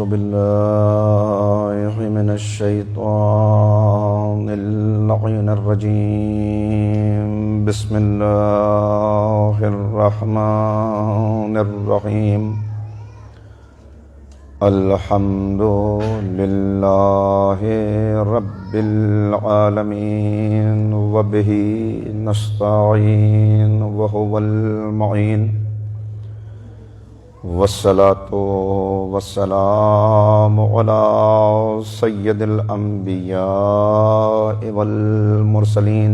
بالله من الشيطان اللعين الرجيم. بسم الله الرحمن الرحيم. الحمد لله رب العالمين وبه نستعين وهو المعين، والصلاة والسلام على سيد الأنبياء والمرسلين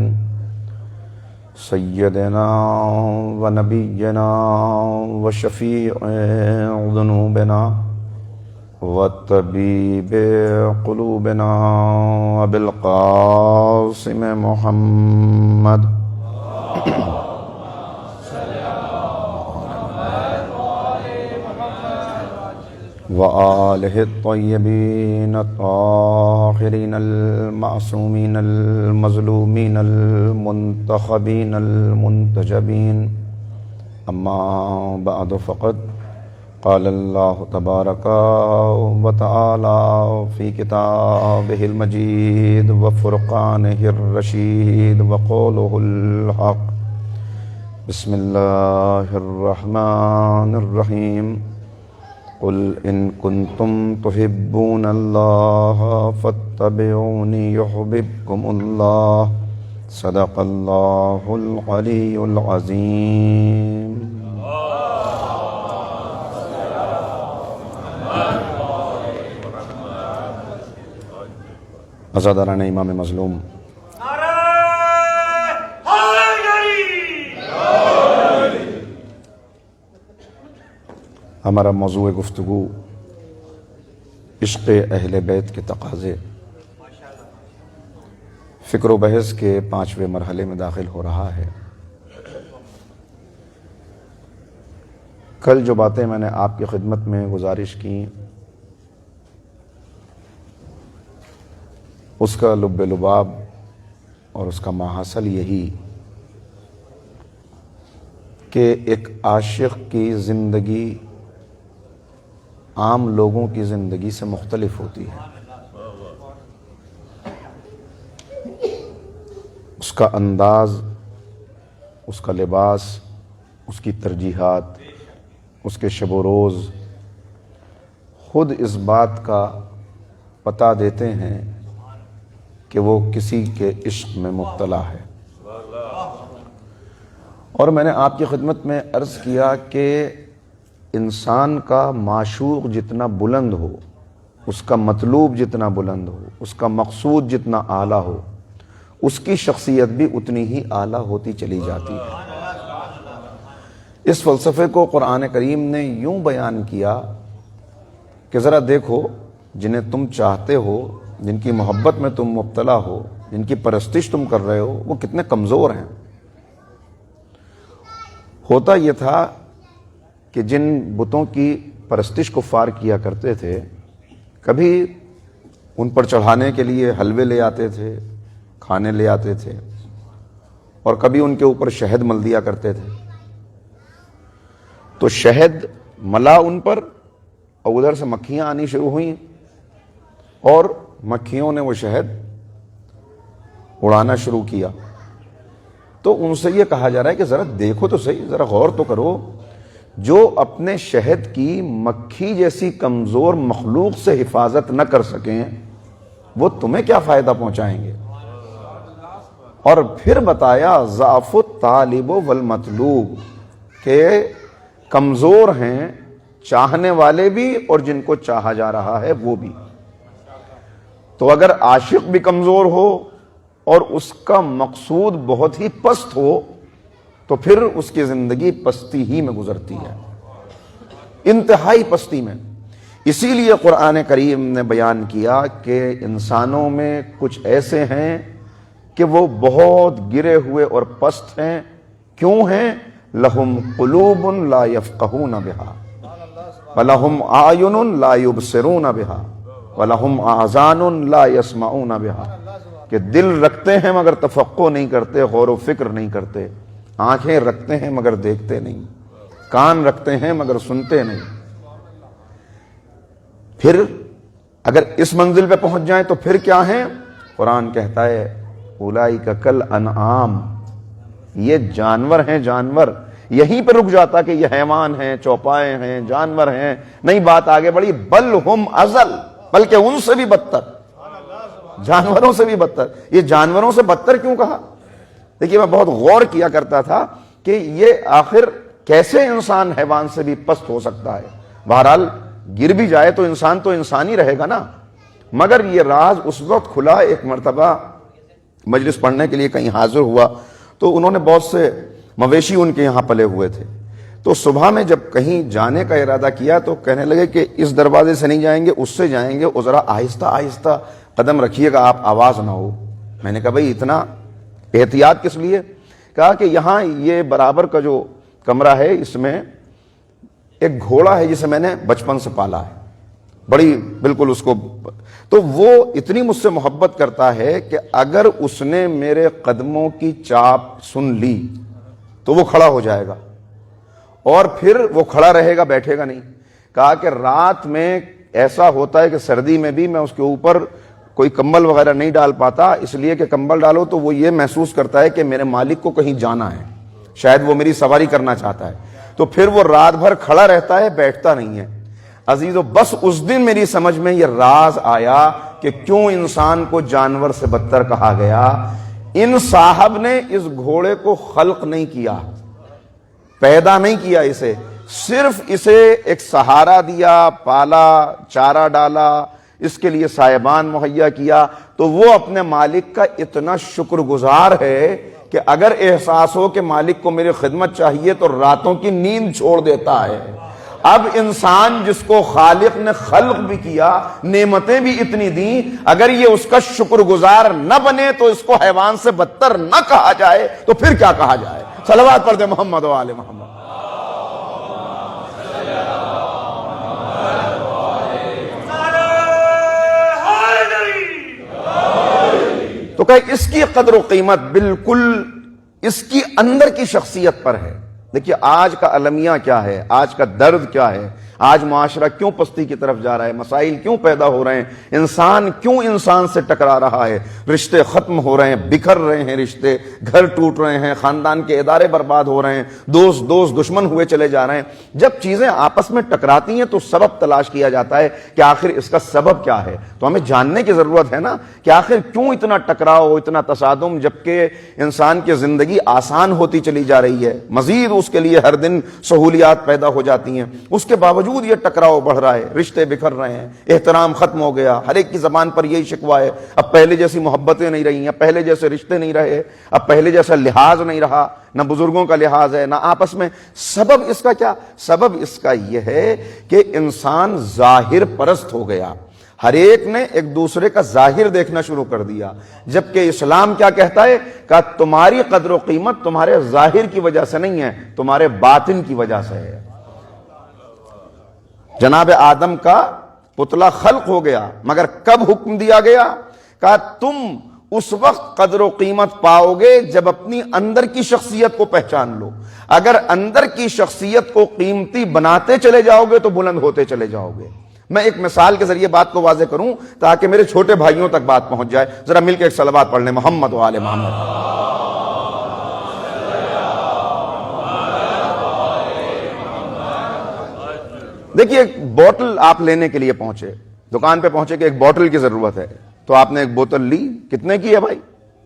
سيدنا ونبينا وشفيع ذنوبنا وطبيب قلوبنا أبي القاسم محمد وآلہ الطیبین الطاہرین المعصومین المظلومین المنتخبین المنتجبین. اما بعد فقد قال اللہ تبارک وتعالی فی کتابہ المجید وفرقانہ الرشید وقولہ الحق. بسم اللہ الرحمن الرحیم. قل ان کنتم تحبون اللہ فاتبعونی یحببکم اللہ. صدق اللہ العلی العظیم. عزاداران امام مظلوم، ہمارا موضوع گفتگو عشق اہل بیت کے تقاضے، فکر و بحث کے 5ویں مرحلے میں داخل ہو رہا ہے. کل جو باتیں میں نے آپ کی خدمت میں گزارش کی، اس کا لب لباب اور اس کا ماحصل یہی کہ ایک عاشق کی زندگی عام لوگوں کی زندگی سے مختلف ہوتی ہے. اس کا انداز، اس کا لباس، اس کی ترجیحات، اس کے شب و روز خود اس بات کا پتہ دیتے ہیں کہ وہ کسی کے عشق میں مبتلا ہے. اور میں نے آپ کی خدمت میں عرض کیا کہ انسان کا معشوق جتنا بلند ہو، اس کا مطلوب جتنا بلند ہو، اس کا مقصود جتنا اعلیٰ ہو، اس کی شخصیت بھی اتنی ہی اعلیٰ ہوتی چلی جاتی ہے. اس فلسفے کو قرآن کریم نے یوں بیان کیا کہ ذرا دیکھو، جنہیں تم چاہتے ہو، جن کی محبت میں تم مبتلا ہو، جن کی پرستش تم کر رہے ہو، وہ کتنے کمزور ہیں. ہوتا یہ تھا کہ جن بتوں کی پرستش کفار کیا کرتے تھے، کبھی ان پر چڑھانے کے لیے حلوے لے آتے تھے، کھانے لے آتے تھے، اور کبھی ان کے اوپر شہد مل دیا کرتے تھے. تو شہد ملا ان پر، اور ادھر سے مکھیاں آنی شروع ہوئیں، اور مکھیوں نے وہ شہد اڑانا شروع کیا. تو ان سے یہ کہا جا رہا ہے کہ ذرا دیکھو تو صحیح، ذرا غور تو کرو، جو اپنے شہد کی مکھی جیسی کمزور مخلوق سے حفاظت نہ کر سکیں، وہ تمہیں کیا فائدہ پہنچائیں گے. اور پھر بتایا ضعف الطالب والمطلوب، کہ کمزور ہیں چاہنے والے بھی اور جن کو چاہا جا رہا ہے وہ بھی. تو اگر عاشق بھی کمزور ہو اور اس کا مقصود بہت ہی پست ہو، تو پھر اس کی زندگی پستی ہی میں گزرتی ہے، انتہائی پستی میں. اسی لیے قرآن کریم نے بیان کیا کہ انسانوں میں کچھ ایسے ہیں کہ وہ بہت گرے ہوئے اور پست ہیں. کیوں ہیں؟ لہم قلوب لا یفقہون بہا ولہم اعین لا یبصرون بہا وَلَهُمْ آذَانٌ لَا يَسْمَعُونَ بِهَا، کہ دل رکھتے ہیں مگر تفقہ نہیں کرتے، غور و فکر نہیں کرتے. آنکھیں رکھتے ہیں مگر دیکھتے نہیں، کان رکھتے ہیں مگر سنتے نہیں. پھر اگر اس منزل پہ پہنچ جائیں تو پھر کیا ہیں؟ قرآن کہتا ہے اولئک کالانعام، یہ جانور ہیں، جانور۔ یہیں پہ رک جاتا کہ یہ حیوان ہیں، چوپائے ہیں، جانور ہیں، نہیں بات آگے بڑھی، بل ہم اضل، بلکہ ان سے بھی بدتر، جانوروں سے بھی بدتر۔ یہ جانوروں سے بدتر کیوں کہا؟ دیکھیے میں بہت غور کیا کرتا تھا کہ یہ آخر کیسے انسان حیوان سے بھی پست ہو سکتا ہے؟ بہرحال گر بھی جائے تو انسان ہی رہے گا نا۔ مگر یہ راز اس وقت کھلا، ایک مرتبہ مجلس پڑھنے کے لیے کہیں حاضر ہوا تو انہوں نے بہت سے مویشی ان کے یہاں پلے ہوئے تھے، تو صبح میں جب کہیں جانے کا ارادہ کیا تو کہنے لگے کہ اس دروازے سے نہیں جائیں گے، اس سے جائیں گے، اور ذرا آہستہ آہستہ قدم رکھیے گا، آپ آواز نہ ہو۔ میں نے کہا بھئی اتنا احتیاط کس لیے؟ کہا کہ یہاں یہ برابر کا جو کمرہ ہے اس میں ایک گھوڑا ہے جسے میں نے بچپن سے پالا ہے، بڑی بالکل اس کو، تو وہ اتنی مجھ سے محبت کرتا ہے کہ اگر اس نے میرے قدموں کی چاپ سن لی تو وہ کھڑا ہو جائے گا، اور پھر وہ کھڑا رہے گا، بیٹھے گا نہیں۔ کہا کہ رات میں ایسا ہوتا ہے کہ سردی میں بھی میں اس کے اوپر کوئی کمبل وغیرہ نہیں ڈال پاتا، اس لیے کہ کمبل ڈالو تو وہ یہ محسوس کرتا ہے کہ میرے مالک کو کہیں جانا ہے، شاید وہ میری سواری کرنا چاہتا ہے، تو پھر وہ رات بھر کھڑا رہتا ہے، بیٹھتا نہیں ہے۔ عزیزو بس اس دن میری سمجھ میں یہ راز آیا کہ کیوں انسان کو جانور سے بدتر کہا گیا۔ ان صاحب نے اس گھوڑے کو خلق نہیں کیا، پیدا نہیں کیا اسے، صرف اسے ایک سہارا دیا، پالا، چارہ ڈالا، اس کے لیے سائبان مہیا کیا، تو وہ اپنے مالک کا اتنا شکر گزار ہے کہ اگر احساس ہو کہ مالک کو میری خدمت چاہیے تو راتوں کی نیند چھوڑ دیتا ہے۔ اب انسان جس کو خالق نے خلق بھی کیا، نعمتیں بھی اتنی دیں، اگر یہ اس کا شکر گزار نہ بنے تو اس کو حیوان سے بدتر نہ کہا جائے تو پھر کیا کہا جائے؟ صلوات پڑھ دے محمد و آل محمد۔ تو کہ اس کی قدر و قیمت بالکل اس کی اندر کی شخصیت پر ہے۔ دیکھیے آج کا المیہ کیا ہے، آج کا درد کیا ہے، آج معاشرہ کیوں پستی کی طرف جا رہا ہے، مسائل کیوں پیدا ہو رہے ہیں، انسان کیوں انسان سے ٹکرا رہا ہے، رشتے ختم ہو رہے ہیں، بکھر رہے ہیں رشتے، گھر ٹوٹ رہے ہیں، خاندان کے ادارے برباد ہو رہے ہیں، دوست دشمن ہوئے چلے جا رہے ہیں۔ جب چیزیں آپس میں ٹکراتی ہیں تو سبب تلاش کیا جاتا ہے کہ آخر اس کا سبب کیا ہے۔ تو ہمیں جاننے کی ضرورت ہے نا کہ آخر کیوں اتنا ٹکراؤ، اتنا تصادم، جبکہ انسان کی زندگی آسان ہوتی چلی جا رہی ہے، مزید اس کے لیے ہر دن سہولیات پیدا ہو جاتی ہیں، اس کے باوجود یہ ٹکراؤ بڑھ رہا ہے، رشتے بکھر رہے ہیں، احترام ختم ہو گیا، ہر ایک کی زبان پر یہی شکوہ ہے، اب پہلے جیسی محبتیں نہیں رہی ہیں، پہلے جیسے رشتے نہیں رہے، اب پہلے جیسا لحاظ نہیں رہا، نہ بزرگوں کا لحاظ ہے نہ آپس میں۔ سبب اس کا کیا؟ سبب اس کا یہ ہے کہ انسان ظاہر پرست ہو گیا، ہر ایک نے ایک دوسرے کا ظاہر دیکھنا شروع کر دیا، جبکہ اسلام کیا کہتا ہے کہ تمہاری قدر و قیمت تمہارے ظاہر کی وجہ سے نہیں ہے، تمہارے باطن کی وجہ سے ہے۔ جناب آدم کا پتلا خلق ہو گیا، مگر کب حکم دیا گیا؟ کہا تم اس وقت قدر و قیمت پاؤ گے جب اپنی اندر کی شخصیت کو پہچان لو۔ اگر اندر کی شخصیت کو قیمتی بناتے چلے جاؤ گے تو بلند ہوتے چلے جاؤ گے۔ میں ایک مثال کے ذریعے بات کو واضح کروں تاکہ میرے چھوٹے بھائیوں تک بات پہنچ جائے، ذرا مل کے ایک صلوات پڑھ لیں محمد و آل محمد۔ دیکھیے ایک بوتل آپ لینے کے لیے پہنچے، دکان پہ پہنچے کہ ایک بوتل کی ضرورت ہے، تو آپ نے ایک بوتل لی، کتنے کی ہے بھائی؟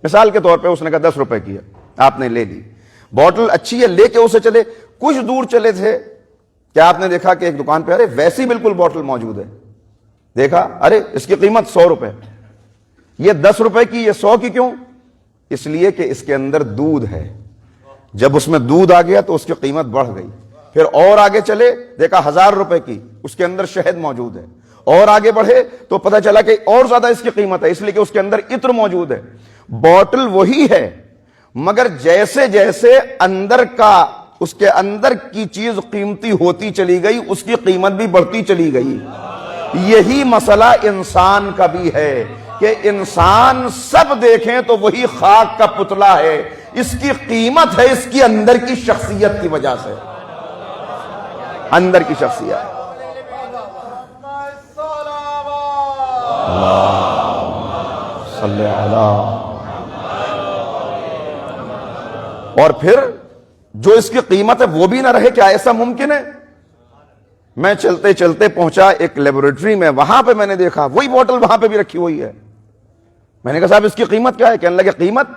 مثال کے طور پہ اس نے کہا 10 روپے کی ہے، آپ نے لے لی، بوتل اچھی ہے، لے کے اسے چلے، کچھ دور چلے تھے، کیا آپ نے دیکھا کہ ایک دکان پہ ارے ویسی بالکل بوتل موجود ہے، دیکھا ارے اس کی قیمت 100 روپے، یہ 10 روپے کی، یہ 100 کی کیوں؟ اس لیے کہ اس کے اندر دودھ ہے، جب اس میں دودھ آ گیا تو اس کی قیمت بڑھ گئی۔ پھر اور آگے چلے، دیکھا 1000 روپے کی، اس کے اندر شہد موجود ہے، اور آگے بڑھے تو پتہ چلا کہ اور زیادہ اس کی قیمت ہے، اس لیے کہ اس کے اندر عطر موجود ہے۔ بوتل وہی ہے، مگر جیسے جیسے اندر کا، اس کے اندر کی چیز قیمتی ہوتی چلی گئی، اس کی قیمت بھی بڑھتی چلی گئی۔ یہی مسئلہ انسان کا بھی ہے کہ انسان سب دیکھیں تو وہی خاک کا پتلا ہے، اس کی قیمت ہے اس کی اندر کی شخصیت کی وجہ سے، اندر کی شخصیت۔ صلی علی. اور پھر جو اس کی قیمت ہے وہ بھی نہ رہے. کیا ایسا ممکن ہے؟ میں چلتے چلتے پہنچا ایک لیبورٹری میں, وہاں پہ میں نے دیکھا وہی بوٹل وہاں پہ بھی رکھی ہوئی ہے. میں نے کہا صاحب اس کی قیمت کیا ہے؟ کہنے لگے قیمت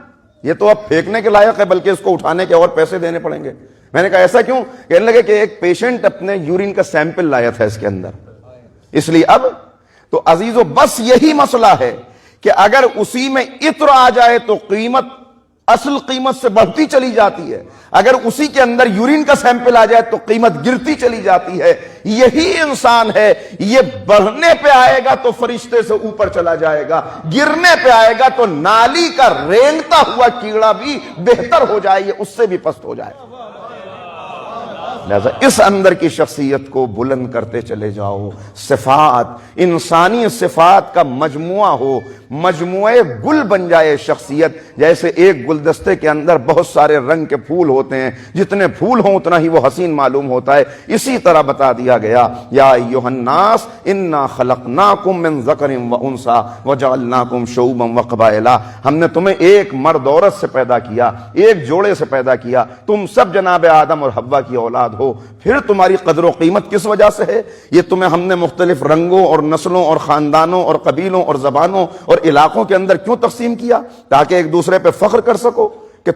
یہ تو اب پھینکنے کے لائق ہے, بلکہ اس کو اٹھانے کے اور پیسے دینے پڑیں گے. میں نے کہا ایسا کیوں؟ کہنے لگے کہ ایک پیشنٹ اپنے یورین کا سیمپل لایا تھا اس کے اندر, اس لیے اب تو عزیزو بس یہی مسئلہ ہے کہ اگر اسی میں عطر آ جائے تو قیمت اصل قیمت سے بڑھتی چلی جاتی ہے, اگر اسی کے اندر یورین کا سیمپل آ جائے تو قیمت گرتی چلی جاتی ہے. یہی انسان ہے, یہ بڑھنے پہ آئے گا تو فرشتے سے اوپر چلا جائے گا, گرنے پہ آئے گا تو نالی کا رینگتا ہوا کیڑا بھی بہتر ہو جائے, یہ اس سے بھی پست ہو جائے. لہذا اس اندر کی شخصیت کو بلند کرتے چلے جاؤ. صفات انسانی صفات کا مجموعہ ہو, مجموعہ گل بن جائے شخصیت. جیسے ایک گلدستے کے اندر بہت سارے رنگ کے پھول ہوتے ہیں, جتنے پھول ہوں اتنا ہی وہ حسین معلوم ہوتا ہے. اسی طرح بتا دیا گیا یا ایھا الناس انا خلقناکم من ذکر و انثی وجعلناکم شعوبا وقبائل. ہم نے تمہیں ایک مرد عورت سے پیدا کیا, ایک جوڑے سے پیدا کیا, تم سب جناب آدم اور حوا کی اولاد ہو. پھر تمہاری قدر و قیمت کس وجہ سے ہے؟ یہ تمہیں ہم نے مختلف رنگوں اور نسلوں اور خاندانوں اور قبیلوں اور زبانوں اور علاقوں کے اندر کیوں تقسیم کیا؟ تاکہ ایک دوسرے پہ فخر کر سکو کہ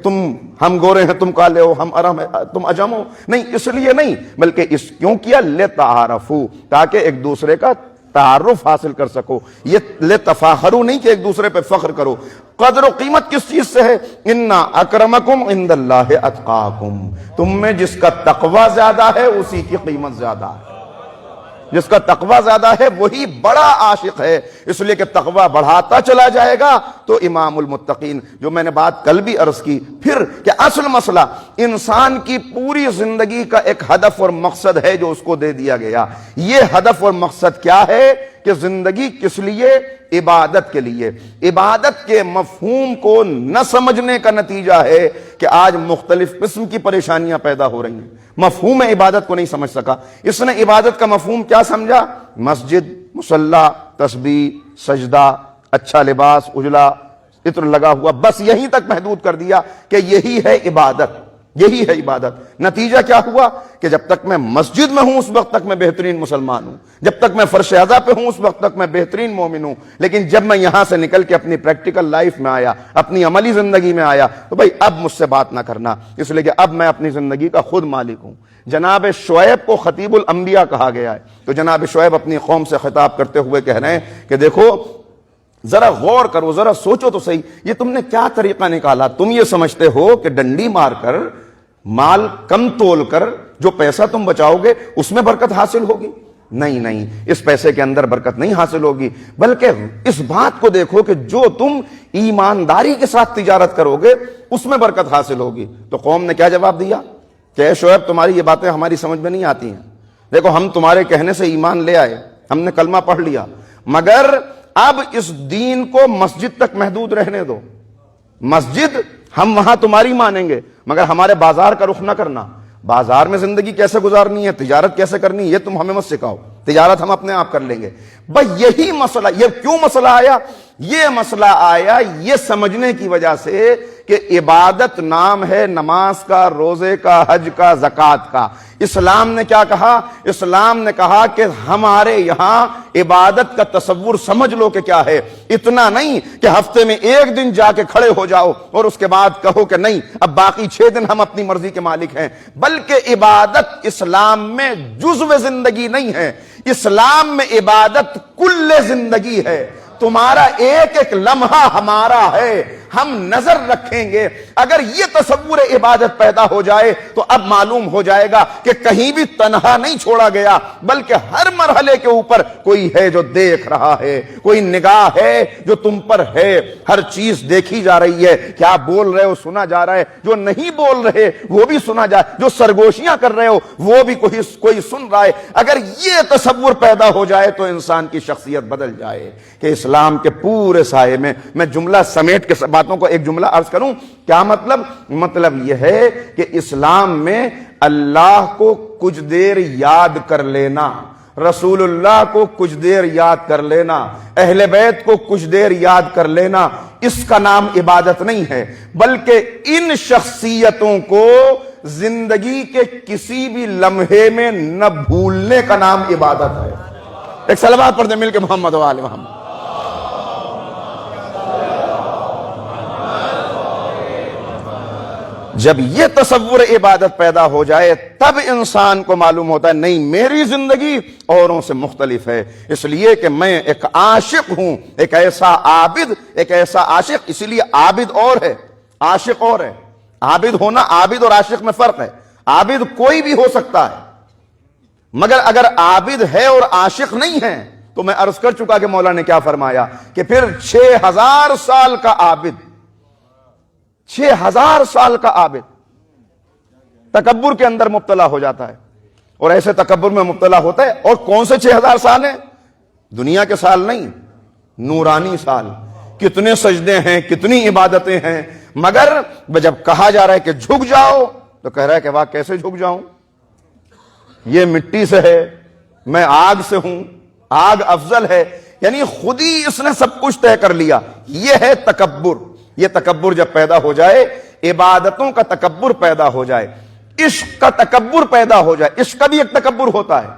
ہم گورے ہیں, تم کالے ہو, ہم ارم ہیں, تم اجم ہو. نہیں, اس لیے نہیں, بلکہ اس کیوں کیا؟ لتعارفوا, تاکہ ایک دوسرے کا تعارف حاصل کر سکو. یہ لتفاخروا نہیں کہ ایک دوسرے پہ فخر کرو. قدر و قیمت کس چیز سے ہے؟ انا اکرمکم عند اللہ اتقاکم. تم میں جس کا تقوی زیادہ ہے اسی کی قیمت زیادہ ہے. جس کا تقوی زیادہ ہے وہی بڑا عاشق ہے, اس لیے کہ تقوی بڑھاتا چلا جائے گا تو امام المتقین, جو میں نے بات کل بھی عرض کی پھر کہ اصل مسئلہ انسان کی پوری زندگی کا ایک ہدف اور مقصد ہے جو اس کو دے دیا گیا. یہ ہدف اور مقصد کیا ہے کہ زندگی کس لیے؟ عبادت کے لیے. عبادت کے مفہوم کو نہ سمجھنے کا نتیجہ ہے کہ آج مختلف قسم کی پریشانیاں پیدا ہو رہی ہیں. مفہوم عبادت کو نہیں سمجھ سکا. اس نے عبادت کا مفہوم کیا سمجھا؟ مسجد, مصلی, تسبیح, سجدہ, اچھا لباس, اجلا, عطر لگا ہوا, بس یہیں تک محدود کر دیا کہ یہی ہے عبادت, یہی ہے عبادت. نتیجہ کیا ہوا کہ جب تک میں مسجد میں ہوں اس وقت تک میں بہترین مسلمان ہوں, جب تک میں فرش اعضا پہ ہوں اس وقت تک میں بہترین مومن ہوں. لیکن جب میں یہاں سے نکل کے اپنی پریکٹیکل لائف میں آیا, اپنی عملی زندگی میں آیا, تو بھائی اب مجھ سے بات نہ کرنا, اس لیے کہ اب میں اپنی زندگی کا خود مالک ہوں. جناب شعیب کو خطیب الانبیاء کہا گیا ہے, تو جناب شعیب اپنی قوم سے خطاب کرتے ہوئے کہہ رہے ہیں کہ دیکھو ذرا غور کرو, ذرا سوچو تو صحیح, یہ تم نے کیا طریقہ نکالا؟ تم یہ سمجھتے ہو کہ ڈنڈی مار کر, مال کم تول کر جو پیسہ تم بچاؤ گے اس میں برکت حاصل ہوگی؟ نہیں نہیں, اس پیسے کے اندر برکت نہیں حاصل ہوگی, بلکہ اس بات کو دیکھو کہ جو تم ایمانداری کے ساتھ تجارت کرو گے اس میں برکت حاصل ہوگی. تو قوم نے کیا جواب دیا کہ اے شعیب تمہاری یہ باتیں ہماری سمجھ میں نہیں آتی ہیں. دیکھو ہم تمہارے کہنے سے ایمان لے آئے, ہم نے کلمہ پڑھ لیا, مگر اب اس دین کو مسجد تک محدود رہنے دو. مسجد ہم وہاں تمہاری مانیں گے, مگر ہمارے بازار کا رخ نہ کرنا. بازار میں زندگی کیسے گزارنی ہے, تجارت کیسے کرنی ہے, یہ تم ہمیں مت سکھاؤ, تجارت ہم اپنے آپ کر لیں گے. بھائی یہی مسئلہ, یہ کیوں مسئلہ آیا؟ یہ مسئلہ آیا یہ سمجھنے کی وجہ سے کہ عبادت نام ہے نماز کا, روزے کا, حج کا, زکوٰۃ کا. اسلام نے کیا کہا؟ اسلام نے کہا کہ ہمارے یہاں عبادت کا تصور سمجھ لو کہ کیا ہے. اتنا نہیں کہ ہفتے میں ایک دن جا کے کھڑے ہو جاؤ اور اس کے بعد کہو کہ نہیں اب باقی 6 دن ہم اپنی مرضی کے مالک ہیں, بلکہ عبادت اسلام میں جزو زندگی نہیں ہے. اسلام میں عبادت کل زندگی ہے. تمہارا ایک ایک لمحہ ہمارا ہے, ہم نظر رکھیں گے. اگر یہ تصور عبادت پیدا ہو جائے تو اب معلوم ہو جائے گا کہ کہیں بھی تنہا نہیں چھوڑا گیا, بلکہ ہر مرحلے کے اوپر کوئی ہے جو دیکھ رہا ہے, کوئی نگاہ ہے جو تم پر ہے. ہر چیز دیکھی جا رہی ہے, کیا بول رہے ہو سنا جا رہا ہے, جو نہیں بول رہے وہ بھی سنا جا, جو سرگوشیاں کر رہے ہو وہ بھی کوئی سن رہا ہے. اگر یہ تصور پیدا ہو جائے تو انسان کی شخصیت بدل جائے. کہ اسلام کے پورے سائے میں جملہ سمیٹ کے باتوں کو ایک جملہ عرض کروں. کیا مطلب؟ مطلب یہ ہے کہ اسلام میں اللہ کو کچھ دیر یاد کر لینا, رسول اللہ کو کچھ دیر یاد کر لینا، اہل بیت کو کچھ دیر یاد کر لینا، اس کا نام عبادت نہیں ہے، بلکہ ان شخصیتوں کو زندگی کے کسی بھی لمحے میں نہ بھولنے کا نام عبادت ہے۔ ایک صلوات پڑھ دیں مل کے محمد و آل محمد۔ جب یہ تصور عبادت پیدا ہو جائے تب انسان کو معلوم ہوتا ہے نہیں، میری زندگی اوروں سے مختلف ہے، اس لیے کہ میں ایک عاشق ہوں، ایک ایسا عابد، ایک ایسا عاشق۔ اسی لیے عابد اور ہے، عاشق اور ہے۔ عابد ہونا، عابد اور عاشق میں فرق ہے۔ عابد کوئی بھی ہو سکتا ہے، مگر اگر عابد ہے اور عاشق نہیں ہے تو میں عرض کر چکا کہ مولا نے کیا فرمایا کہ پھر 6000 سال کا عابد، 6000 سال کا عابد تکبر کے اندر مبتلا ہو جاتا ہے، اور ایسے تکبر میں مبتلا ہوتا ہے۔ اور کون سے 6000 سال ہیں؟ دنیا کے سال نہیں، نورانی سال۔ کتنے سجدے ہیں، کتنی عبادتیں ہیں، مگر جب کہا جا رہا ہے کہ جھک جاؤ تو کہہ رہا ہے کہ واہ کیسے جھک جاؤں، یہ مٹی سے ہے، میں آگ سے ہوں، آگ افضل ہے۔ یعنی خود ہی اس نے سب کچھ طے کر لیا۔ یہ ہے تکبر۔ یہ تکبر جب پیدا ہو جائے، عبادتوں کا تکبر پیدا ہو جائے، عشق کا تکبر پیدا ہو جائے، عشق کا بھی ایک تکبر ہوتا ہے۔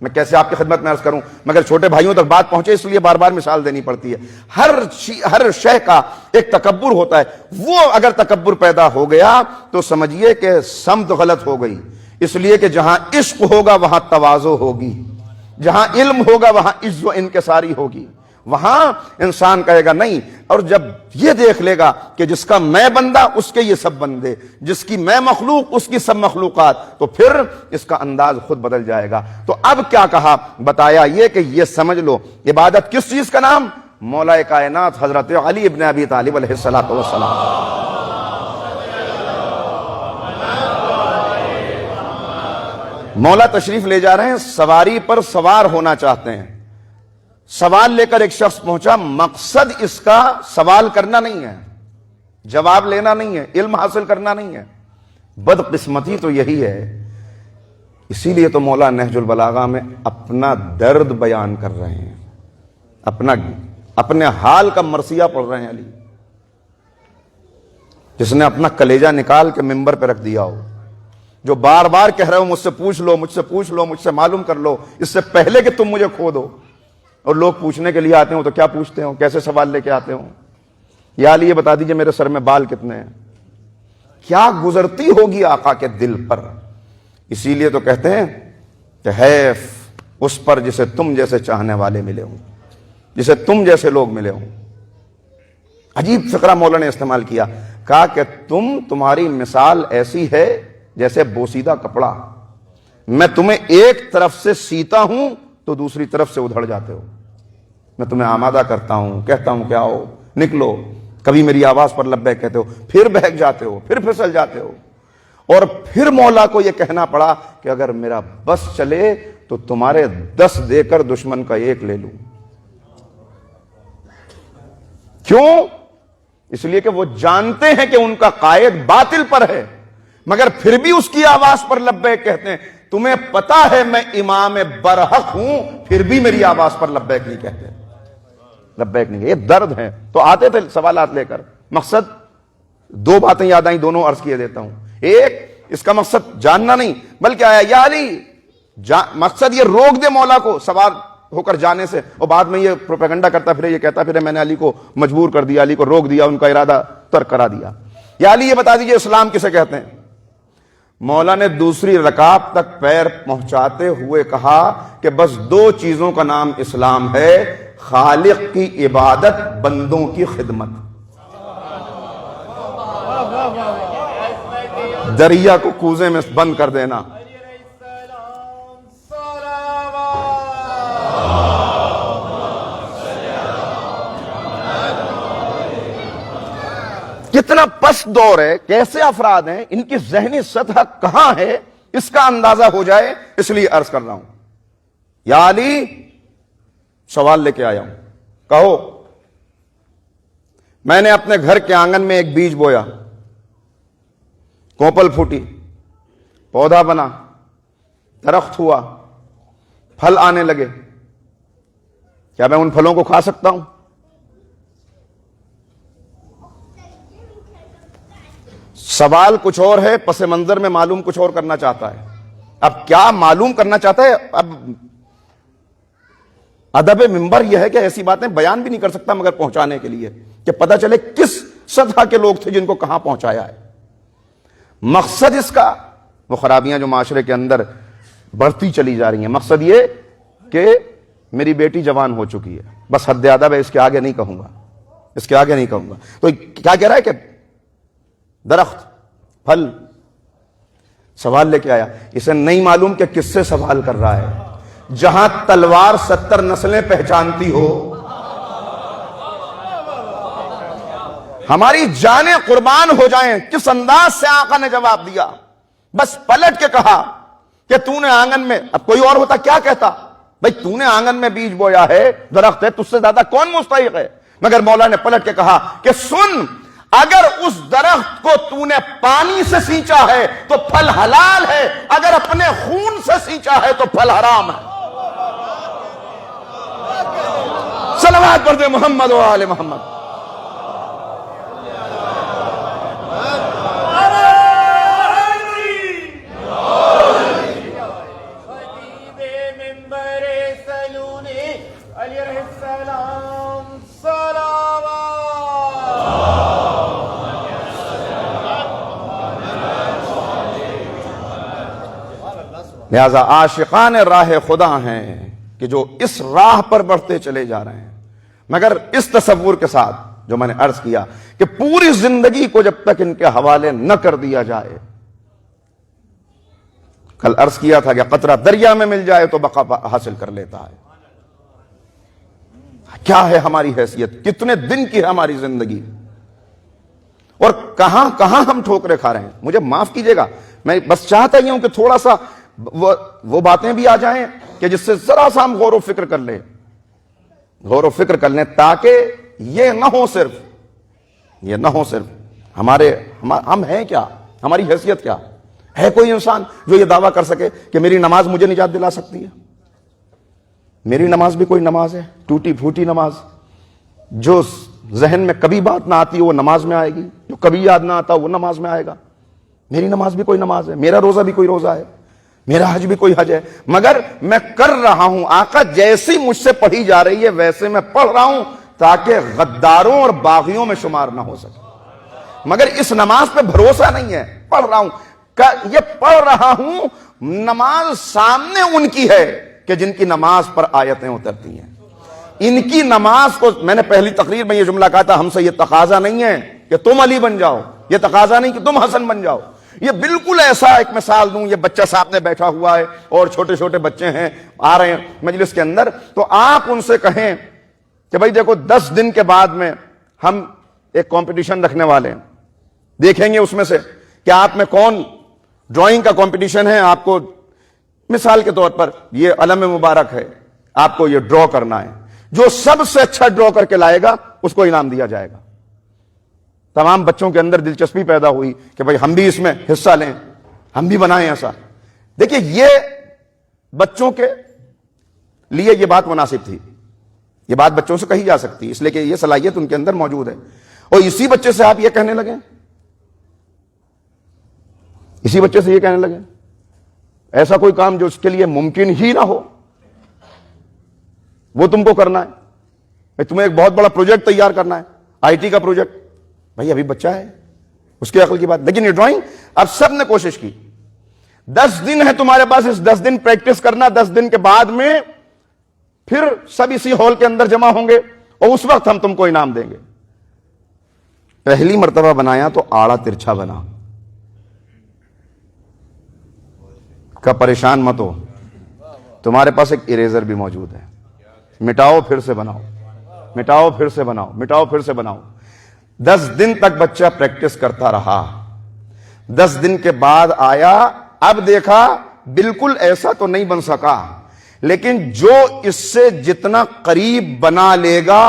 میں کیسے آپ کی خدمت میں عرض کروں، مگر چھوٹے بھائیوں تک بات پہنچے اس لیے بار بار مثال دینی پڑتی ہے۔ ہر شے کا ایک تکبر ہوتا ہے، وہ اگر تکبر پیدا ہو گیا تو سمجھیے کہ سمت غلط ہو گئی، اس لیے کہ جہاں عشق ہوگا وہاں تواضع ہوگی، جہاں علم ہوگا وہاں عز و انکساری ہوگی، وہاں انسان کہے گا نہیں۔ اور جب یہ دیکھ لے گا کہ جس کا میں بندہ اس کے یہ سب بندے، جس کی میں مخلوق اس کی سب مخلوقات، تو پھر اس کا انداز خود بدل جائے گا۔ تو اب کیا کہا، بتایا یہ کہ یہ سمجھ لو عبادت کس چیز کا نام، مولا کائنات حضرت علی ابن ابی طالب علیہ الصلوۃ والسلام۔ مولا تشریف لے جا رہے ہیں، سواری پر سوار ہونا چاہتے ہیں۔ سوال لے کر ایک شخص پہنچا، مقصد اس کا سوال کرنا نہیں ہے، جواب لینا نہیں ہے، علم حاصل کرنا نہیں ہے۔ بدقسمتی تو یہی ہے، اسی لیے تو مولا نہج البلاغہ میں اپنا درد بیان کر رہے ہیں، اپنے حال کا مرثیہ پڑھ رہے ہیں۔ علی جس نے اپنا کلیجہ نکال کے ممبر پہ رکھ دیا ہو، جو بار بار کہہ رہے ہو مجھ سے پوچھ لو، مجھ سے پوچھ لو، مجھ سے معلوم کر لو، اس سے پہلے کہ تم مجھے کھو دو، اور لوگ پوچھنے کے لیے آتے ہوں تو کیا پوچھتے ہوں، کیسے سوال لے کے آتے ہوں، یا علی یہ بتا دیجئے میرے سر میں بال کتنے ہیں، کیا گزرتی ہوگی آقا کے دل پر۔ اسی لیے تو کہتے ہیں کہ حیف اس پر جسے تم جیسے چاہنے والے ملے ہوں، جسے تم جیسے لوگ ملے ہوں۔ عجیب فقرہ مولا نے استعمال کیا، کہا کہ تمہاری مثال ایسی ہے جیسے بوسیدہ کپڑا، میں تمہیں ایک طرف سے سیتا ہوں تو دوسری طرف سے ادھڑ جاتے ہو، میں تمہیں آمادہ کرتا ہوں، کہتا ہوں کہ آؤ نکلو، کبھی میری آواز پر لبیک کہتے ہو، پھر بہک جاتے ہو، پھر پھسل جاتے ہو، اور پھر مولا کو یہ کہنا پڑا کہ اگر میرا بس چلے تو تمہارے 10 دے کر دشمن کا 1 لے لوں۔ کیوں؟ اس لیے کہ وہ جانتے ہیں کہ ان کا قائد باطل پر ہے، مگر پھر بھی اس کی آواز پر لبیک کہتے ہیں۔ تمہیں پتا ہے میں امام برحق ہوں، پھر بھی میری آواز پر لبیک نہیں کہتے، لبیک نہیں، یہ درد ہے۔ تو آتے تھے سوالات لے کر، مقصد 2 باتیں یاد آئیں، دونوں عرض کیے دیتا ہوں۔ ایک، اس کا مقصد جاننا نہیں بلکہ آیا یا علی، مقصد یہ روک دے مولا کو سوار ہو کر جانے سے، اور بعد میں یہ پروپیگنڈا کرتا پھرے، یہ کہتا پھرے میں نے علی کو مجبور کر دیا، علی کو روک دیا، ان کا ارادہ ترک کرا دیا۔ یا علی یہ بتا دیجئے اسلام کسے کہتے ہیں؟ مولا نے دوسری رکعت تک پیر پہنچاتے ہوئے کہا کہ بس 2 چیزوں کا نام اسلام ہے، خالق کی عبادت، بندوں کی خدمت۔ دریا کو کوزے میں بند کر دینا، کتنا پست دور ہے، کیسے افراد ہیں، ان کی ذہنی سطح کہاں ہے، اس کا اندازہ ہو جائے، اس لیے عرض کر رہا ہوں۔ یا علی سوال لے کے آیا ہوں، کہو میں نے اپنے گھر کے آنگن میں ایک بیج بویا، کوپل پھوٹی، پودا بنا، درخت ہوا، پھل آنے لگے، کیا میں ان پھلوں کو کھا سکتا ہوں؟ سوال کچھ اور ہے، پس منظر میں معلوم کچھ اور کرنا چاہتا ہے۔ اب کیا معلوم کرنا چاہتا ہے؟ اب ادب منبر یہ ہے کہ ایسی باتیں بیان بھی نہیں کر سکتا مگر پہنچانے کے لیے کہ پتہ چلے کس سطح کے لوگ تھے جن کو کہاں پہنچایا ہے۔ مقصد اس کا وہ خرابیاں جو معاشرے کے اندر بڑھتی چلی جا رہی ہیں، مقصد یہ کہ میری بیٹی جوان ہو چکی ہے، بس حد ادب ہے، اس کے آگے نہیں کہوں گا، اس کے آگے نہیں کہوں گا۔ تو کیا کہہ رہا ہے کہ درخت، پھل، سوال لے کے آیا، اسے نہیں معلوم کہ کس سے سوال کر رہا ہے۔ جہاں تلوار 70 نسلیں پہچانتی ہو، ہماری جانیں قربان ہو جائیں، کس انداز سے آقا نے جواب دیا، بس پلٹ کے کہا کہ تو نے آنگن میں، اب کوئی اور ہوتا کیا کہتا، بھئی تو نے آنگن میں بیج بویا ہے، درخت ہے، تجھ سے زیادہ کون مستحق ہے؟ مگر مولا نے پلٹ کے کہا کہ سن، اگر اس درخت کو تو نے پانی سے سینچا ہے تو پھل حلال ہے، اگر اپنے خون سے سینچا ہے تو پھل حرام ہے۔ صلوات پڑھ دے محمد و آل محمد۔ لہذا عاشقان راہ خدا ہیں کہ جو اس راہ پر بڑھتے چلے جا رہے ہیں، مگر اس تصور کے ساتھ جو میں نے عرض کیا کہ پوری زندگی کو جب تک ان کے حوالے نہ کر دیا جائے، کل عرض کیا تھا کہ قطرہ دریا میں مل جائے تو بقا حاصل کر لیتا ہے۔ کیا ہے ہماری حیثیت، کتنے دن کی ہے ہماری زندگی، اور کہاں کہاں ہم ٹھوکرے کھا رہے ہیں۔ مجھے معاف کیجئے گا، میں بس چاہتا ہی ہوں کہ تھوڑا سا وہ باتیں بھی آ جائیں کہ جس سے ذرا سا ہم غور و فکر کر لیں، غور و فکر کر لیں، تاکہ یہ نہ ہو صرف ہم ہیں کیا، ہماری حیثیت کیا ہے۔ کوئی انسان جو یہ دعویٰ کر سکے کہ میری نماز مجھے نجات دلا سکتی ہے؟ میری نماز بھی کوئی نماز ہے، ٹوٹی پھوٹی نماز، جو ذہن میں کبھی بات نہ آتی وہ نماز میں آئے گی، جو کبھی یاد نہ آتا وہ نماز میں آئے گا۔ میری نماز بھی کوئی نماز ہے، میرا روزہ بھی کوئی روزہ ہے، میرا حج بھی کوئی حج ہے، مگر میں کر رہا ہوں، آقا جیسی مجھ سے پڑھی جا رہی ہے ویسے میں پڑھ رہا ہوں تاکہ غداروں اور باغیوں میں شمار نہ ہو سکے۔ مگر اس نماز پہ بھروسہ نہیں ہے، پڑھ رہا ہوں، یہ پڑھ رہا ہوں، نماز سامنے ان کی ہے کہ جن کی نماز پر آیتیں اترتی ہیں۔ ان کی نماز کو، میں نے پہلی تقریر میں یہ جملہ کہا تھا، ہم سے یہ تقاضا نہیں ہے کہ تم علی بن جاؤ، یہ تقاضا نہیں کہ تم حسن بن جاؤ۔ یہ بالکل ایسا ایک مثال دوں، یہ بچہ سامنے بیٹھا ہوا ہے اور چھوٹے چھوٹے بچے ہیں آ رہے ہیں مجلس کے اندر، تو آپ ان سے کہیں کہ بھائی دیکھو 10 دن کے بعد میں ہم ایک کمپٹیشن رکھنے والے ہیں، دیکھیں گے اس میں سے کہ آپ میں کون، ڈرائنگ کا کمپٹیشن ہے، آپ کو مثال کے طور پر یہ علم مبارک ہے، آپ کو یہ ڈرا کرنا ہے، جو سب سے اچھا ڈرا کر کے لائے گا اس کو انعام دیا جائے گا۔ تمام بچوں کے اندر دلچسپی پیدا ہوئی کہ بھائی ہم بھی اس میں حصہ لیں، ہم بھی بنائیں ایسا۔ دیکھیے یہ بچوں کے لیے یہ بات مناسب تھی، یہ بات بچوں سے کہی جا سکتی، اس لیے کہ یہ صلاحیت ان کے اندر موجود ہے، اور اسی بچے سے آپ یہ کہنے لگے، اسی بچے سے یہ کہنے لگے ایسا کوئی کام جو اس کے لیے ممکن ہی نہ ہو وہ تم کو کرنا ہے، تمہیں ایک بہت بڑا پروجیکٹ تیار کرنا ہے، آئی ٹی کا پروجیکٹ، بھائی ابھی بچہ ہے، اس کی عقل کی بات۔ لیکن یہ ڈرائنگ اب سب نے کوشش کی، 10 دن ہے تمہارے پاس، اس 10 دن پریکٹس کرنا، 10 دن کے بعد میں پھر سب اسی ہال کے اندر جمع ہوں گے اور اس وقت ہم تم کو انعام دیں گے۔ پہلی مرتبہ بنایا تو آڑا ترچھا بنا، کا پریشان مت ہو، تمہارے پاس ایک اریزر بھی موجود ہے، مٹاؤ پھر سے بناؤ، مٹاؤ پھر سے بناؤ، مٹاؤ پھر سے بناؤ۔ 10 دن تک بچہ پریکٹس کرتا رہا، 10 دن کے بعد آیا، اب دیکھا بالکل ایسا تو نہیں بن سکا، لیکن جو اس سے جتنا قریب بنا لے گا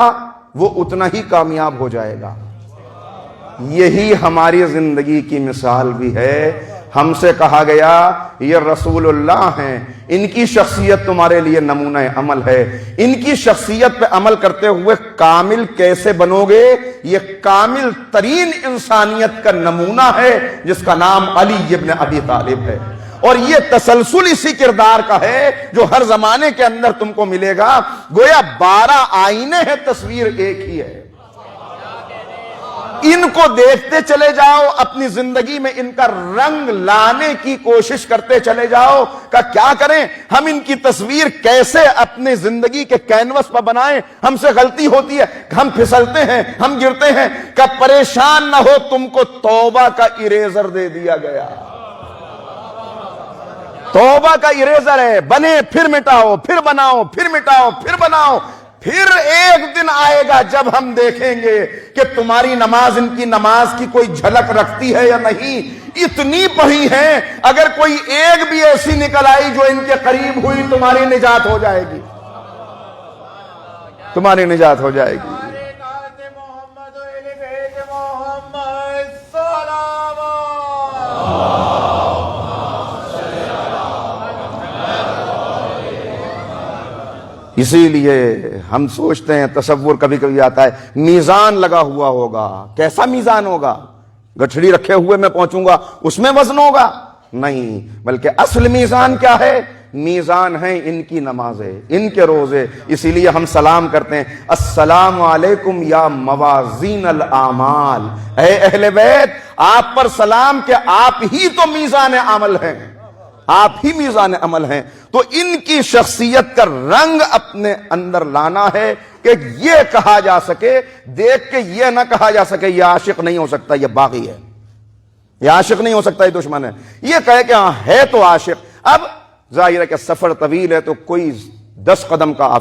وہ اتنا ہی کامیاب ہو جائے گا۔ یہی ہماری زندگی کی مثال بھی ہے، ہم سے کہا گیا یہ رسول اللہ ہیں، ان کی شخصیت تمہارے لیے نمونہ عمل ہے، ان کی شخصیت پہ عمل کرتے ہوئے کامل کیسے بنو گے؟ یہ کامل ترین انسانیت کا نمونہ ہے جس کا نام علی ابن ابی طالب ہے، اور یہ تسلسل اسی کردار کا ہے جو ہر زمانے کے اندر تم کو ملے گا۔ گویا 12 آئینے ہیں، تصویر ایک ہی ہے، ان کو دیکھتے چلے جاؤ، اپنی زندگی میں ان کا رنگ لانے کی کوشش کرتے چلے جاؤ۔ کہ کیا کریں ہم ان کی تصویر کیسے اپنی زندگی کے کینوس پر بنائیں؟ ہم سے غلطی ہوتی ہے، ہم پھسلتے ہیں، ہم گرتے ہیں، کہ پریشان نہ ہو، تم کو توبہ کا اریزر دے دیا گیا، توبہ کا اریزر ہے، بنے پھر مٹاؤ، پھر بناؤ، پھر مٹاؤ، پھر بناؤ۔ پھر ایک دن آئے گا جب ہم دیکھیں گے کہ تمہاری نماز ان کی نماز کی کوئی جھلک رکھتی ہے یا نہیں۔ اتنی پڑھی ہیں، اگر کوئی ایک بھی ایسی نکل آئی جو ان کے قریب ہوئی، تمہاری نجات ہو جائے گی، تمہاری نجات ہو جائے گی۔ اسی لیے ہم سوچتے ہیں، تصور کبھی کبھی آتا ہے میزان لگا ہوا ہوگا۔ کیسا میزان ہوگا؟ گٹھڑی رکھے ہوئے میں پہنچوں گا، اس میں وزن ہوگا؟ نہیں، بلکہ اصل میزان کیا ہے؟ میزان ہے ان کی نمازیں، ان کے روزے۔ اسی لیے ہم سلام کرتے ہیں، السلام علیکم یا موازین الاعمال، اے اہل بیت آپ پر سلام، کہ آپ ہی تو میزان عمل ہیں، آپ ہی میزان عمل ہیں۔ تو ان کی شخصیت کا رنگ اپنے اندر لانا ہے کہ یہ کہا جا سکے، دیکھ کے یہ نہ کہا جا سکے یہ عاشق نہیں ہو سکتا، یہ باغی ہے، یہ عاشق نہیں ہو سکتا، یہ دشمن ہے۔ یہ کہے کہ ہاں ہے تو عاشق۔ اب ظاہر ہے کہ سفر طویل ہے، تو کوئی 10 قدم کا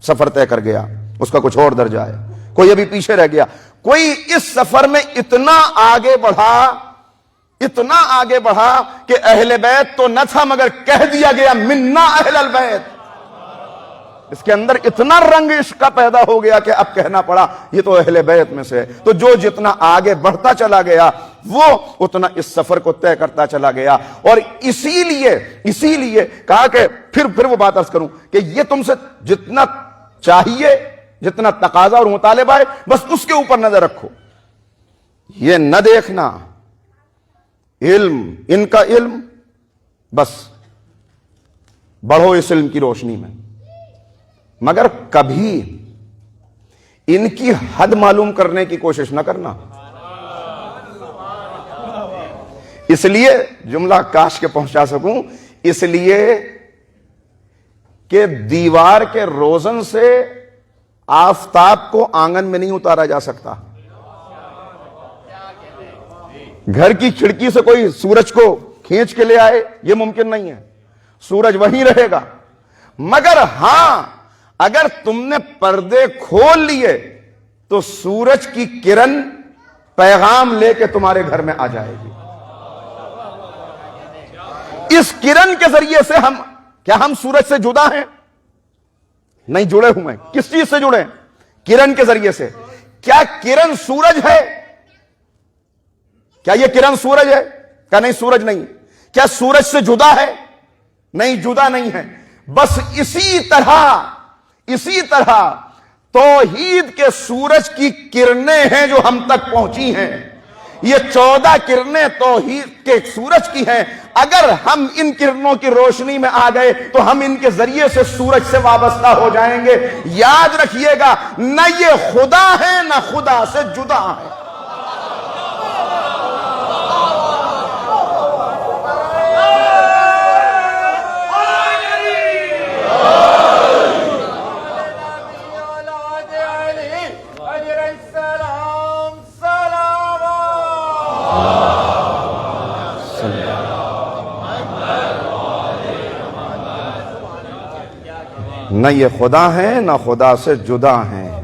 سفر طے کر گیا، اس کا کچھ اور درجہ ہے، کوئی ابھی پیچھے رہ گیا، کوئی اس سفر میں اتنا آگے بڑھا، اتنا آگے بڑھا کہ اہل بیت تو نہ تھا مگر کہہ دیا گیا منا اہل البیت۔ اس کے اندر اتنا رنگ عشق کا پیدا ہو گیا کہ اب کہنا پڑا یہ تو اہل بیت میں سے ہے۔ تو جو جتنا آگے بڑھتا چلا گیا وہ اتنا اس سفر کو طے کرتا چلا گیا، اور اسی لیے کہا کہ پھر وہ بات عرض کروں کہ یہ تم سے جتنا چاہیے، جتنا تقاضا اور مطالبہ ہے، بس اس کے اوپر نظر رکھو، یہ نہ دیکھنا علم، ان کا علم، بس بڑھو اس علم کی روشنی میں، مگر کبھی ان کی حد معلوم کرنے کی کوشش نہ کرنا۔ اس لیے جملہ کاش کے پہنچا سکوں، اس لیے کہ دیوار کے روزن سے آفتاب کو آنگن میں نہیں اتارا جا سکتا، گھر کی کھڑکی سے کوئی سورج کو کھینچ کے لے آئے، یہ ممکن نہیں ہے، سورج وہیں رہے گا۔ مگر ہاں اگر تم نے پردے کھول لیے تو سورج کی کرن پیغام لے کے تمہارے گھر میں آ جائے گی۔ اس کرن کے ذریعے سے ہم سورج سے جدا ہیں؟ نہیں، جڑے ہوئے ہیں۔ کس چیز سے جڑے ہیں؟ کرن کے ذریعے سے۔ کیا کرن سورج ہے؟ کیا یہ کرن سورج ہے؟ کیا نہیں، سورج نہیں۔ کیا سورج سے جدا ہے؟ نہیں، جدا نہیں ہے۔ بس اسی طرح توحید کے سورج کی کرنیں ہیں جو ہم تک پہنچی ہیں، یہ 14 کرنیں توحید کے سورج کی ہیں۔ اگر ہم ان کرنوں کی روشنی میں آ گئے تو ہم ان کے ذریعے سے سورج سے وابستہ ہو جائیں گے۔ یاد رکھیے گا، نہ یہ خدا ہے نہ خدا سے جدا ہے۔ نہ یہ خدا ہیں نہ خدا سے جدا ہیں،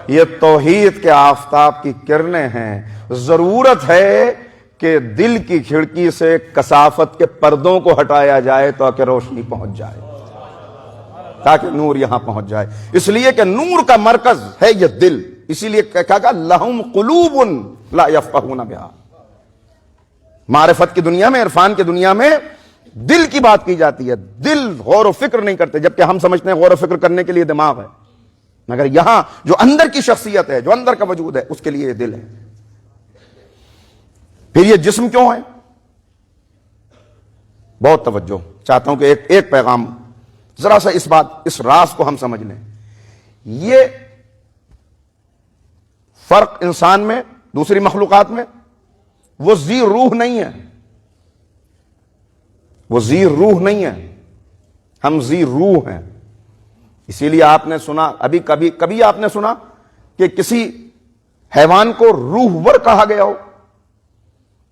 یہ توحید کے آفتاب کی کرنیں ہیں۔ ضرورت ہے کہ دل کی کھڑکی سے کثافت کے پردوں کو ہٹایا جائے تاکہ روشنی پہنچ جائے، تاکہ نور یہاں پہنچ جائے۔ اس لیے کہ نور کا مرکز ہے یہ دل، اسی لیے کہا لہم قلوب لا یفقہون بہا، معرفت کی دنیا میں، عرفان کی دنیا میں دل کی بات کی جاتی ہے، دل غور و فکر نہیں کرتے، جبکہ ہم سمجھتے ہیں غور و فکر کرنے کے لیے دماغ ہے، مگر یہاں جو اندر کی شخصیت ہے، جو اندر کا وجود ہے، اس کے لیے یہ دل ہے۔ پھر یہ جسم کیوں ہے؟ بہت توجہ چاہتا ہوں کہ ایک پیغام ذرا سا اس راز کو ہم سمجھ لیں۔ یہ فرق انسان میں دوسری مخلوقات میں، وہ ذی روح نہیں ہے، وہ ذی روح نہیں ہے، ہم ذی روح ہیں۔ اسی لیے آپ نے سنا، کبھی آپ نے سنا کہ کسی حیوان کو روح ور کہا گیا ہو؟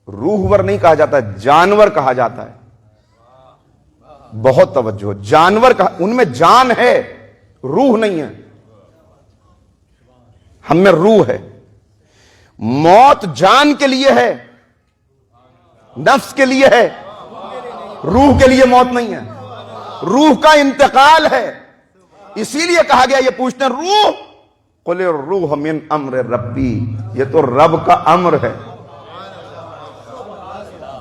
روح ور نہیں کہا جاتا، جانور کہا جاتا ہے۔ بہت توجہ، جانور ان میں جان ہے، روح نہیں ہے۔ ہم میں روح ہے۔ موت جان کے لیے ہے، نفس کے لیے ہے، روح کے لیے موت نہیں ہے، روح کا انتقال ہے۔ اسی لیے کہا گیا، یہ پوچھتے ہیں روح، قل الروح من امر ربی، یہ تو رب کا امر ہے،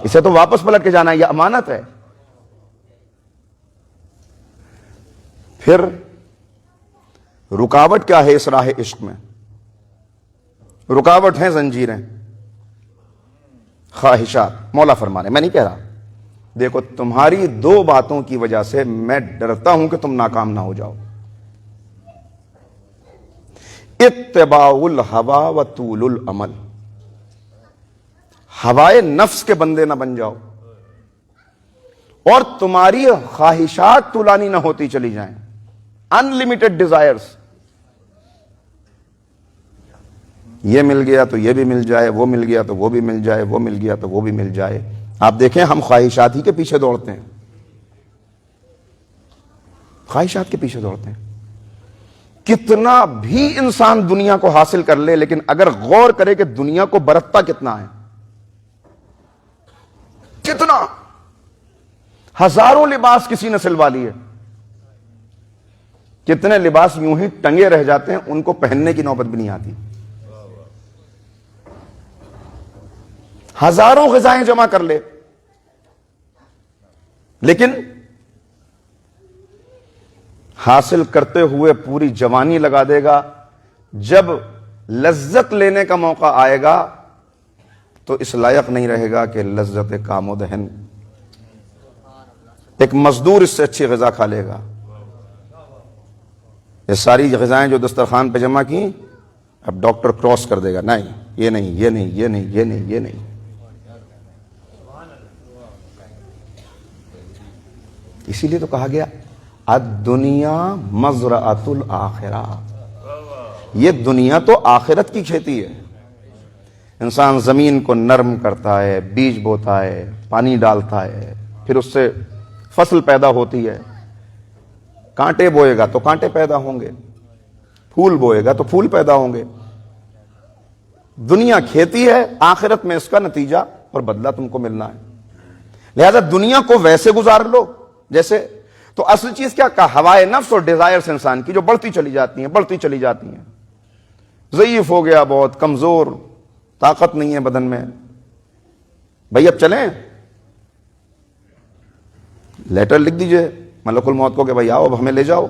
اسے تو واپس پلٹ کے جانا ہے، یہ امانت ہے۔ پھر رکاوٹ کیا ہے اس راہ عشق میں؟ رکاوٹ ہیں زنجیریں، خواہشات۔ مولا فرما رہے، میں نہیں کہہ رہا، دیکھو تمہاری دو باتوں کی وجہ سے میں ڈرتا ہوں کہ تم ناکام نہ ہو جاؤ۔ اتباع الہوا و طول العمل، ہوائے نفس کے بندے نہ بن جاؤ اور تمہاری خواہشات طولانی نہ ہوتی چلی جائیں، انلمیٹڈ ڈیزائرز، یہ مل گیا تو یہ بھی مل جائے، وہ مل گیا تو وہ بھی مل جائے، وہ مل گیا تو وہ بھی مل جائے۔ آپ دیکھیں ہم خواہشات ہی کے پیچھے دوڑتے ہیں، خواہشات کے پیچھے دوڑتے ہیں۔ کتنا بھی انسان دنیا کو حاصل کر لے، لیکن اگر غور کرے کہ دنیا کو برتتا کتنا ہے، کتنا، ہزاروں لباس کسی نے سلوا لیے، کتنے لباس یوں ہی ٹنگے رہ جاتے ہیں، ان کو پہننے کی نوبت بھی نہیں آتی۔ ہزاروں غذائیں جمع کر لے، لیکن حاصل کرتے ہوئے پوری جوانی لگا دے گا، جب لذت لینے کا موقع آئے گا تو اس لائق نہیں رہے گا کہ لذت کام و دہن، ایک مزدور اس سے اچھی غذا کھا لے گا۔ یہ ساری غذائیں جو دسترخوان پہ جمع کی، اب ڈاکٹر کراس کر دے گا، نہیں یہ نہیں، یہ نہیں، یہ نہیں، یہ نہیں، یہ نہیں۔ اسی لیے تو کہا گیا الدنیا مزرعۃ الآخرہ، یہ دنیا تو آخرت کی کھیتی ہے۔ انسان زمین کو نرم کرتا ہے، بیج بوتا ہے، پانی ڈالتا ہے، پھر اس سے فصل پیدا ہوتی ہے۔ کانٹے بوئے گا تو کانٹے پیدا ہوں گے، پھول بوئے گا تو پھول پیدا ہوں گے۔ دنیا کھیتی ہے، آخرت میں اس کا نتیجہ اور بدلہ تم کو ملنا ہے۔ لہذا دنیا کو ویسے گزار لو جیسے، تو اصل چیز کیا کہا؟ ہوائے نفس اور ڈیزائرز انسان کی جو بڑھتی چلی جاتی ہیں، بڑھتی چلی جاتی ہیں۔ ضعیف ہو گیا، بہت کمزور، طاقت نہیں ہے بدن میں، بھائی اب چلیں، لیٹر لکھ دیجئے ملک الموت کو کہ بھائی آؤ اب ہمیں لے جاؤ۔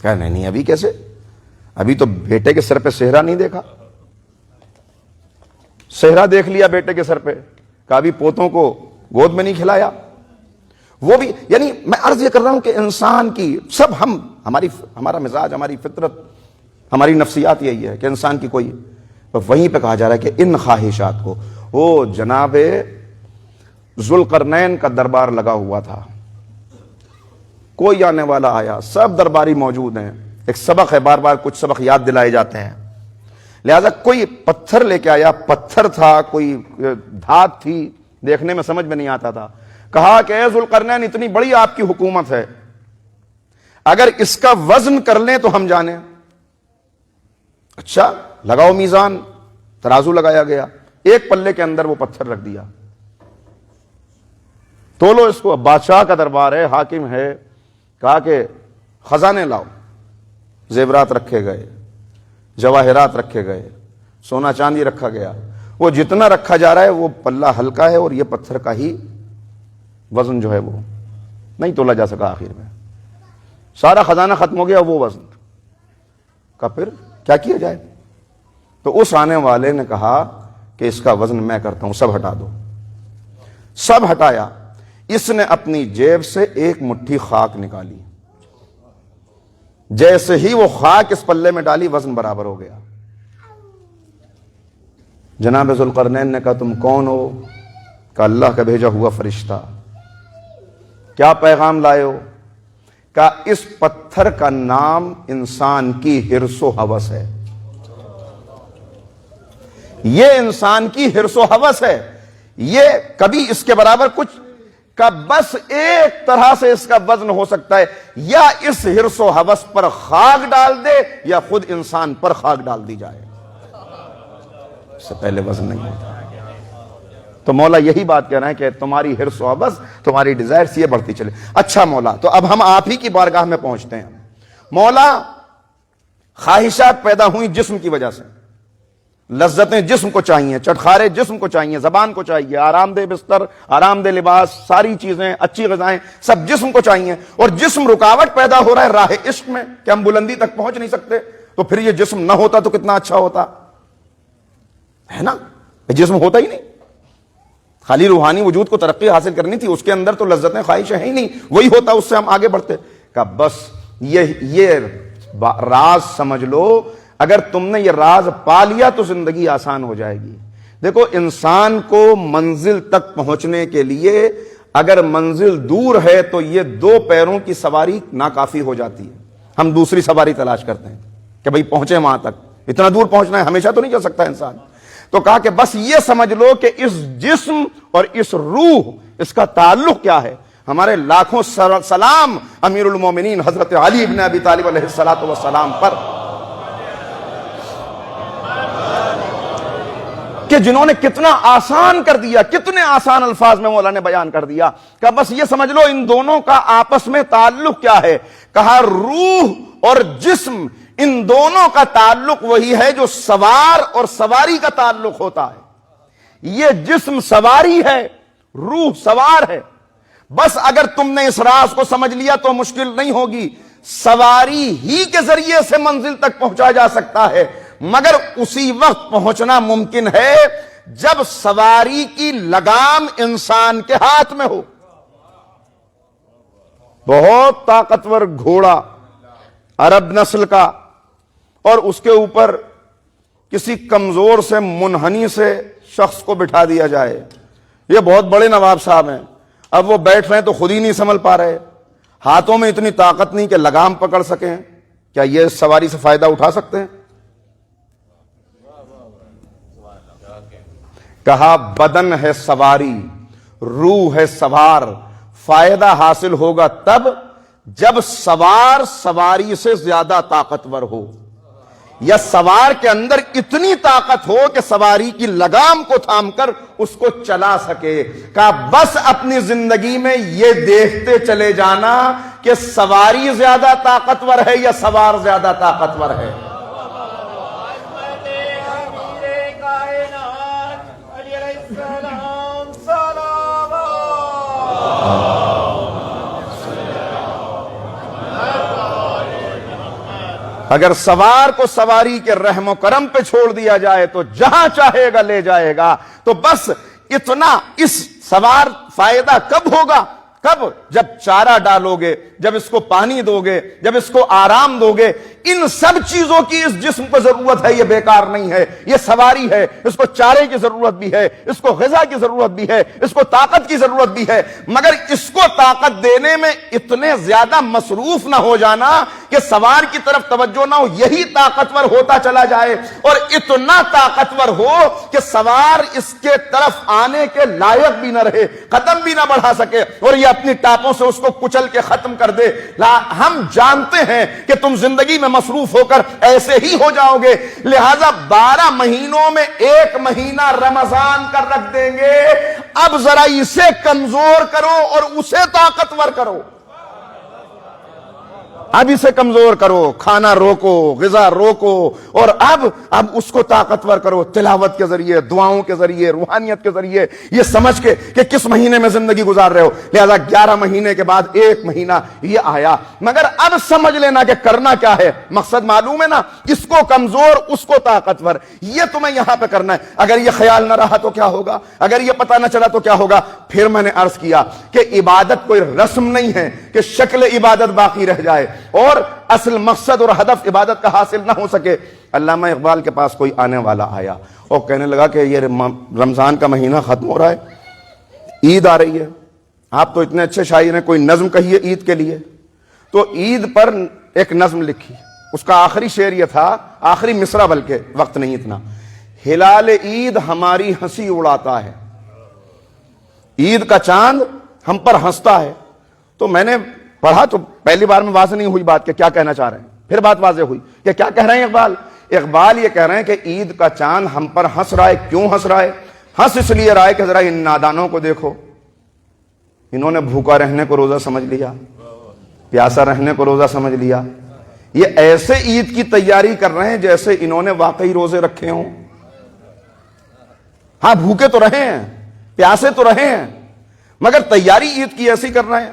کہا نہیں ابھی کیسے، ابھی تو بیٹے کے سر پہ صحرا نہیں دیکھا۔ صحرا دیکھ لیا بیٹے کے سر پہ، کہا ابھی پوتوں کو گود میں نہیں کھلایا۔ وہ بھی، یعنی میں عرض یہ کر رہا ہوں کہ انسان کی سب ہمارا مزاج، ہماری فطرت، ہماری نفسیات یہی ہے کہ انسان کی کوئی، وہیں پہ کہا جا رہا ہے کہ ان خواہشات کو، وہ جناب ذوالقرنین کا دربار لگا ہوا تھا، کوئی آنے والا آیا، سب درباری موجود ہیں، ایک سبق ہے، بار بار کچھ سبق یاد دلائے جاتے ہیں۔ لہذا کوئی پتھر لے کے آیا، پتھر تھا، کوئی دھات تھی، دیکھنے میں سمجھ میں نہیں آتا تھا۔ کہا کہ اے ذوالقرنین اتنی بڑی آپ کی حکومت ہے، اگر اس کا وزن کر لیں تو ہم جانیں۔ اچھا لگاؤ میزان، ترازو لگایا گیا، ایک پلے کے اندر وہ پتھر رکھ دیا، تولو اس کو، بادشاہ کا دربار ہے، حاکم ہے، کہا کہ خزانے لاؤ، زیورات رکھے گئے، جواہرات رکھے گئے، سونا چاندی رکھا گیا، وہ جتنا رکھا جا رہا ہے وہ پلہ ہلکا ہے اور یہ پتھر کا ہی وزن جو ہے وہ نہیں تولا جا سکا. آخر میں سارا خزانہ ختم ہو گیا, وہ وزن کا پھر کیا کیا جائے؟ تو اس آنے والے نے کہا کہ اس کا وزن میں کرتا ہوں, سب ہٹا دو. سب ہٹایا. اس نے اپنی جیب سے ایک مٹھی خاک نکالی, جیسے ہی وہ خاک اس پلے میں ڈالی وزن برابر ہو گیا. جناب ذوالقرنین نے کہا تم کون ہو؟ کہا اللہ کا بھیجا ہوا فرشتہ. کیا پیغام لائے ہو؟ کہا اس پتھر کا نام انسان کی حرص و ہوس ہے. یہ انسان کی حرص و ہوس ہے, یہ کبھی اس کے برابر کچھ کا بس ایک طرح سے اس کا وزن ہو سکتا ہے, یا اس حرص و ہوس پر خاک ڈال دے یا خود انسان پر خاک ڈال دی جائے, اس سے پہلے وزن نہیں ہوتا. تو مولا یہی بات کہہ رہے ہیں کہ تمہاری حرص و ہوس, تمہاری ڈیزائرز یہ بڑھتی چلے. اچھا مولا, تو اب ہم آپ ہی کی بارگاہ میں پہنچتے ہیں. مولا خواہشات پیدا ہوئی جسم کی وجہ سے, لذتیں جسم کو چاہیے, چٹخارے جسم کو چاہیے, زبان کو چاہیے, آرام دہ بستر, آرام دہ لباس, ساری چیزیں, اچھی غذائیں, سب جسم کو چاہیے. اور جسم رکاوٹ پیدا ہو رہا ہے راہ عشق میں کہ ہم بلندی تک پہنچ نہیں سکتے. تو پھر یہ جسم نہ ہوتا تو کتنا اچھا ہوتا ہے نا. جسم ہوتا ہی نہیں, خالی روحانی وجود کو ترقی حاصل کرنی تھی, اس کے اندر تو لذتیں خواہشیں ہیں ہی نہیں, وہی ہوتا اس سے ہم آگے بڑھتے. کہ بس یہ راز سمجھ لو, اگر تم نے یہ راز پا لیا تو زندگی آسان ہو جائے گی. دیکھو انسان کو منزل تک پہنچنے کے لیے اگر منزل دور ہے تو یہ 2 پیروں کی سواری ناکافی ہو جاتی ہے. ہم دوسری سواری تلاش کرتے ہیں کہ بھئی پہنچے وہاں تک, اتنا دور پہنچنا ہے, ہمیشہ تو نہیں چل سکتا انسان. تو کہا کہ بس یہ سمجھ لو کہ اس جسم اور اس روح, اس کا تعلق کیا ہے. ہمارے لاکھوں سلام امیر المومنین حضرت علی بن ابی طالب علیہ الصلوۃ والسلام پر, کہ جنہوں نے کتنا آسان کر دیا, کتنے آسان الفاظ میں مولا نے بیان کر دیا. کہ بس یہ سمجھ لو ان دونوں کا آپس میں تعلق کیا ہے. کہا روح اور جسم, ان دونوں کا تعلق وہی ہے جو سوار اور سواری کا تعلق ہوتا ہے. یہ جسم سواری ہے, روح سوار ہے. بس اگر تم نے اس راز کو سمجھ لیا تو مشکل نہیں ہوگی. سواری ہی کے ذریعے سے منزل تک پہنچا جا سکتا ہے, مگر اسی وقت پہنچنا ممکن ہے جب سواری کی لگام انسان کے ہاتھ میں ہو. بہت طاقتور گھوڑا عرب نسل کا, اور اس کے اوپر کسی کمزور سے منحنی سے شخص کو بٹھا دیا جائے. یہ بہت بڑے نواب صاحب ہیں, اب وہ بیٹھ رہے ہیں تو خود ہی نہیں سنبھل پا رہے, ہاتھوں میں اتنی طاقت نہیں کہ لگام پکڑ سکیں. کیا یہ سواری سے فائدہ اٹھا سکتے ہیں؟ کہا بدن ہے سواری, روح ہے سوار. فائدہ حاصل ہوگا تب جب سوار سواری سے زیادہ طاقتور ہو, یا سوار کے اندر اتنی طاقت ہو کہ سواری کی لگام کو تھام کر اس کو چلا سکے. کہا بس اپنی زندگی میں یہ دیکھتے چلے جانا کہ سواری زیادہ طاقتور ہے یا سوار زیادہ طاقتور ہے. اگر سوار کو سواری کے رحم و کرم پہ چھوڑ دیا جائے تو جہاں چاہے گا لے جائے گا. تو بس اتنا, اس سوار فائدہ کب ہوگا؟ کب؟ جب چارہ ڈالو گے, جب اس کو پانی دو گے, جب اس کو آرام دو گے. ان سب چیزوں کی اس جسم کو ضرورت ہے, یہ بیکار نہیں ہے, یہ سواری ہے. اس کو چارے کی ضرورت بھی ہے, اس کو غذا کی ضرورت بھی ہے, اس کو طاقت کی ضرورت بھی ہے, مگر اس کو طاقت دینے میں اتنے زیادہ مصروف نہ ہو جانا کہ سوار کی طرف توجہ نہ ہو, یہی طاقتور ہوتا چلا جائے, اور اتنا طاقتور ہو کہ سوار اس کے طرف آنے کے لائق بھی نہ رہے, قدم بھی نہ بڑھا سکے, اور یہ اپنی ٹاپوں سے اس کو کچل کے ختم کر دے. ہم جانتے ہیں کہ تم زندگی میں مصروف ہو کر ایسے ہی ہو جاؤ گے, لہذا 12 مہینوں میں 1 مہینہ رمضان کر رکھ دیں گے. اب ذرا اسے کمزور کرو اور اسے طاقتور کرو. اب اسے کمزور کرو، کھانا روکو، غذا روکو، اور اب اس کو طاقتور کرو تلاوت کے ذریعے، دعاؤں کے ذریعے، روحانیت کے ذریعے، یہ سمجھ کے کہ کس مہینے میں زندگی گزار رہے ہو۔ لہذا 11 مہینے کے بعد 1 مہینہ یہ آیا، مگر اب سمجھ لینا کہ کرنا کیا ہے، مقصد معلوم ہے نا، اس کو کمزور اس کو طاقتور، یہ تمہیں یہاں پہ کرنا ہے۔ اگر یہ خیال نہ رہا تو کیا ہوگا، اگر یہ پتہ نہ چلا تو کیا ہوگا؟ پھر میں نے عرض کیا کہ عبادت کوئی رسم نہیں ہے کہ شکل عبادت باقی رہ جائے اور اصل مقصد اور ہدف عبادت کا حاصل نہ ہو سکے۔ علامہ اقبال کے پاس کوئی آنے والا آیا اور کہنے لگا کہ یہ رمضان کا مہینہ ختم ہو رہا ہے، عید آ رہی ہے، آپ تو اتنے اچھے شاعر ہیں، کوئی نظم کہیے عید کے لیے۔ تو عید پر ایک نظم لکھی، اس کا آخری شعر یہ تھا، آخری مصرع، بلکہ وقت نہیں اتنا، ہلال عید ہماری ہنسی اڑاتا ہے، عید کا چاند ہم پر ہنستا ہے۔ تو میں نے پڑھا تو پہلی بار میں واضح نہیں ہوئی بات کہ کیا کہنا چاہ رہے ہیں، پھر بات واضح ہوئی کہ کیا کہہ رہے ہیں اقبال۔ اقبال یہ کہہ رہے ہیں کہ عید کا چاند ہم پر ہنس رہا ہے، کیوں ہنس رہا ہے؟ ہنس اس لیے رہا ہے کہ ذرا ان نادانوں کو دیکھو، انہوں نے بھوکا رہنے کو روزہ سمجھ لیا، پیاسا رہنے کو روزہ سمجھ لیا، یہ ایسے عید کی تیاری کر رہے ہیں جیسے انہوں نے واقعی روزے رکھے ہوں۔ ہاں بھوکے تو رہے ہیں، پیاسے تو رہے ہیں، مگر تیاری عید کی ایسی کر رہے ہیں،